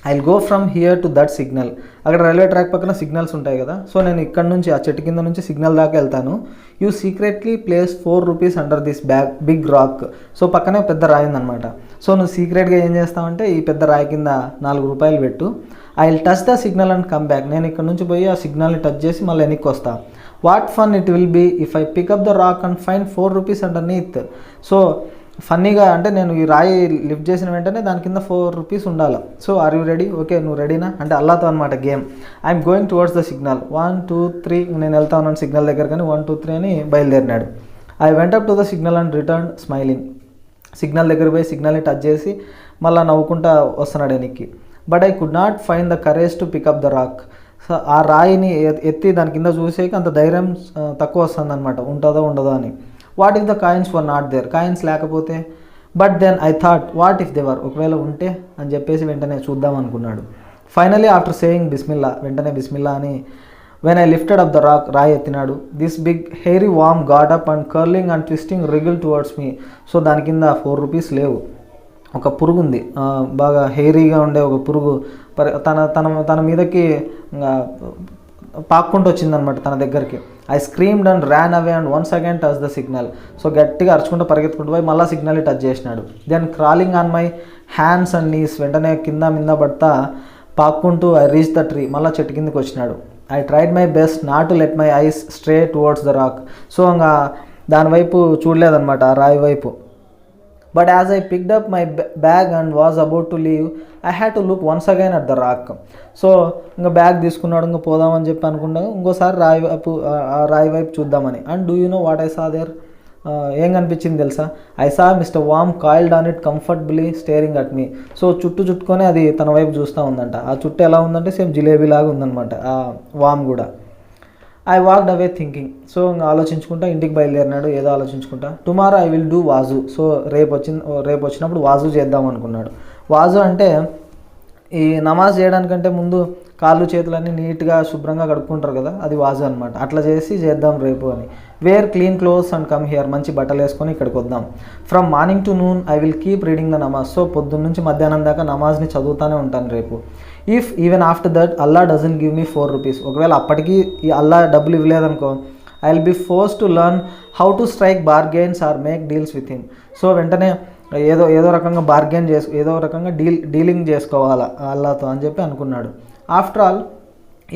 I will go from here to that signal. అక్కడ రైల్వే ట్రాక్ పక్కన సిగ్నల్స్ ఉంటాయి కదా, సో నేను ఇక్కడ నుంచి ఆ చెట్టు కింద నుంచి సిగ్నల్ దాకా వెళ్తాను. You secretly place 4 rupees under this big rock. So పక్కనే పెద్ద రాయి ఉందన్నమాట. సో నువ్వు సీక్రెట్గా ఏం చేస్తావంటే ఈ పెద్ద రాయి కింద 4 రూపాయలు పెట్టు. I will touch the signal and come back. నేను ఇక్కడ నుంచి పోయి ఆ సిగ్నల్ని టచ్ చేసి మళ్ళీ వెనక్కి వస్తా. What fun it will be if I pick up the rock and find 4 rupees underneath. So ఫన్నీగా అంటే నేను ఈ రాయి లిఫ్ట్ చేసిన వెంటనే దాని కింద 4 రూపీస్ ఉండాలి. So are you ready? Okay నువ్వు రెడీనా అంటే అల్లాతో అనమాట game. I'm going towards the signal. 1 2 3 నేను వెళ్తా ఉన్నాను సిగ్నల్ దగ్గర, కానీ 1 2 3 అని బయలుదేరినాడు. I went up to the signal and return smiling. Signal దగ్గర పోయి సిగ్నల్ని టచ్ చేసి మళ్ళీ నవ్వుకుంటా వస్తున్నాడు వెనక్కి. But I could not find the courage to pick up the rock. So ఆ రాయిని ఎత్తి దాని కింద చూసేకి అంత ధైర్యం తక్కువ వస్తుంది అనమాట, ఉంటుందో ఉండదో అని. What if the coins were not there, coins లేకపోతే. But then I thought what if they were, ఒకవేళ ఉంటే అని చెప్పేసి వెంటనే చూద్దాం అనుకున్నాడు. ఫైనలీ ఆఫ్టర్ సేయింగ్ బిస్మిల్లా, వెంటనే బిస్మిల్లా అని when I lifted up the rock, రాయి ఎత్తినాడు. This big hairy worm got up and curling and twisting wriggle towards me. So దాని కింద 4 రూపీస్ లేవు, ఒక పురుగు ఉంది, బాగా హెయిరీగా ఉండే ఒక పురుగు తన తన తన మీదకి పాక్కుంటూ వచ్చిందనమాట తన దగ్గరికి. I screamed and ran away and once again touch the signal. So గట్టిగా అరుచుకుంటూ పరిగెత్తుకుంటూ పోయి మళ్ళీ సిగ్నల్ని టచ్ చేసినాడు. Then crawling on my hands and knees, వెంటనే కింద పడతా పాక్కుంటూ ఐ రీచ్ ద ట్రీ, మళ్ళీ చెట్టు కిందకి వచ్చినాడు. I tried my best not to let my eyes stray towards the rock. So ఇంకా దాని వైపు చూడలేదన్నమాట, ఆ రాయి వైపు. But as I picked up my bag and was about to leave, I had to look once again at the rock. So ఇంకా బ్యాగ్ తీసుకున్నాడు, ఇంకా పోదామని చెప్పి అనుకున్నాను, ఇంకోసారి రాయి వైపు చూద్దామని. And do you know what I saw there? ఏం కనిపించింది తెలుసా? I saw Mister Worm coiled on it comfortably staring at me. So చుట్టుకొని అది తన వైపు చూస్తూ ఉందంట. ఆ చుట్టూ ఎలా ఉందంటే సేమ్ జిలేబీ లాగా ఉందన్నమాట ఆ వామ్ కూడా. I walked away thinking. So ఇంకా ఆలోచించుకుంటా ఇంటికి బయలుదేరినాడు, ఏదో ఆలోచించుకుంటా. Tomorrow I will do wuzu. So రేపు వచ్చినప్పుడు వాజు చేద్దాం అనుకున్నాడు. వాజు అంటే ఈ నమాజ్ చేయడానికంటే ముందు కాళ్ళు చేతులన్నీ నీట్గా శుభ్రంగా కడుక్కుంటారు కదా, అది వాజు అనమాట. అట్లా చేద్దాం రేపు అని. Wear clean clothes and come here, మంచి బట్టలు వేసుకొని ఇక్కడికి వద్దాం. From morning to noon I will keep reading the namaz. So పొద్దున్న నుంచి మధ్యాహ్నం దాకా నమాజ్ని చదువుతూనే ఉంటాను రేపు. If even after that Allah doesn't give me 4 rupees, ఒకవేళ అప్పటికీ ఈ అల్లా డబ్బులు ఇవ్వలేదనుకో, I will be force to learn how to strike bargains or make deals with him. So వెంటనే ఏదో రకంగా బార్గెన్ ఏదో రకంగా డీలింగ్ చేసుకోవాలా అల్లాతో అని చెప్పి అనుకున్నాడు. After all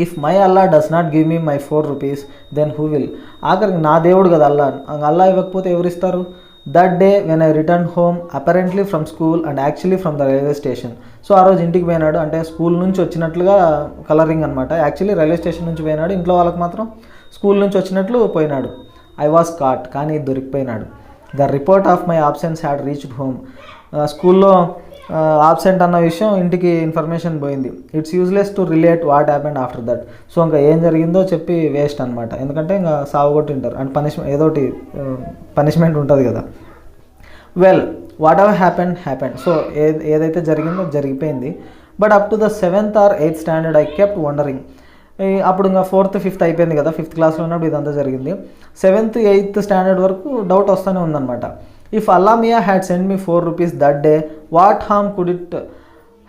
if my Allah does not give me my 4 rupees then who will? ఆఖరికి నా దేవుడు కదా అల్లా ఇవ్వకపోతే ఎవరిస్తారు? That day when I return home apparently from school and actually from the railway station. So ఆ రోజు ఇంటికి పోయినాడు, అంటే స్కూల్ నుంచి వచ్చినట్లుగా కలరింగ్ అనమాట. యాక్చువల్లీ రైల్వే స్టేషన్ నుంచి పోయినాడు, ఇంట్లో వాళ్ళకి మాత్రం స్కూల్ నుంచి వచ్చినట్లు పోయినాడు. ఐ వాజ్ కాట్, కానీ దొరికిపోయినాడు. The report of my absence had reached home. స్కూల్లో ఆబ్సెంట్ అన్న విషయం ఇంటికి ఇన్ఫర్మేషన్ పోయింది. It's useless to relate what happened after that. So ఇంకా ఏం జరిగిందో చెప్పి వేస్ట్ అనమాట, ఎందుకంటే ఇంకా సాగుగొట్టింటారు అండ్ ఏదోటి పనిష్మెంట్ ఉంటుంది కదా. Well what ever happened. So ఏదైతే జరిగిందో జరిగిపోయింది. But up to the 7th or 8th standard I kept wondering. అప్పుడు ఇంకా 4th 5th అయిపోయింది కదా, 5th క్లాస్లో ఉన్నప్పుడు ఇదంతా జరిగింది. 7th 8th స్టాండర్డ్ వరకు డౌట్ వస్తూనే ఉందన్నమాట. If Allah Miyan had send me 4 rupees that day, what harm could it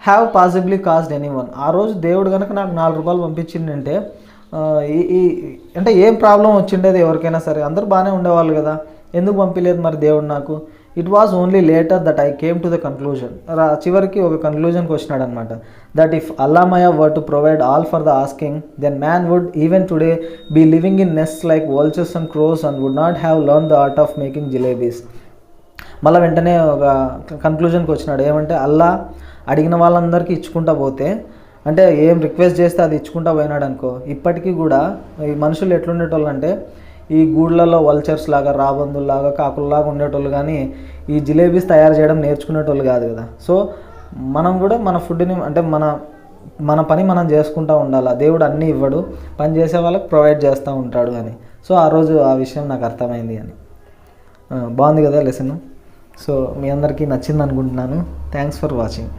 have possibly caused anyone? ఆ రోజు దేవుడు కనుక నాకు 4 రూపాయలు పంపించిందంటే అంటే ఏం ప్రాబ్లం వచ్చిండేది ఎవరికైనా సరే, అందరూ బాగానే ఉండేవాళ్ళు కదా, ఎందుకు పంపించలేదు మరి దేవుడు నాకు? It was only later that I came to the conclusion. చివరికి ఒక కన్క్లూజన్కి వచ్చినాడు అనమాట. That if అల్లామయ were to provide all for the asking, then man would even today be living in NEFT like vultures and crores and would not have learn the art of making jalebis. మళ్ళీ వెంటనే ఒక కన్క్లూజన్కి వచ్చినాడు. ఏమంటే అల్లా అడిగిన వాళ్ళందరికీ ఇచ్చుకుంటా పోతే, అంటే ఏం రిక్వెస్ట్ చేస్తే అది ఇచ్చుకుంటా పోయినాడు అనుకో, ఇప్పటికీ కూడా ఈ మనుషులు ఎట్లుండేటోళ్ళు అంటే ఈ గూళ్ళలో వల్చర్స్ లాగా, రాబందుల్లాగా, కాకుల్లాగా ఉండేటోళ్ళు, కానీ ఈ జిలేబీస్ తయారు చేయడం నేర్చుకునేటోళ్ళు కాదు కదా. సో మనం కూడా మన ఫుడ్ని అంటే మన పని మనం చేసుకుంటూ ఉండాలి. దేవుడు అన్నీ ఇవ్వడు, పని చేసే వాళ్ళకి ప్రొవైడ్ చేస్తూ ఉంటాడు అని. సో ఆ రోజు ఆ విషయం నాకు అర్థమైంది అని. బాగుంది కదా లెసన్. సో మీ అందరికీ నచ్చింది అనుకుంటున్నాను. Thanks for watching.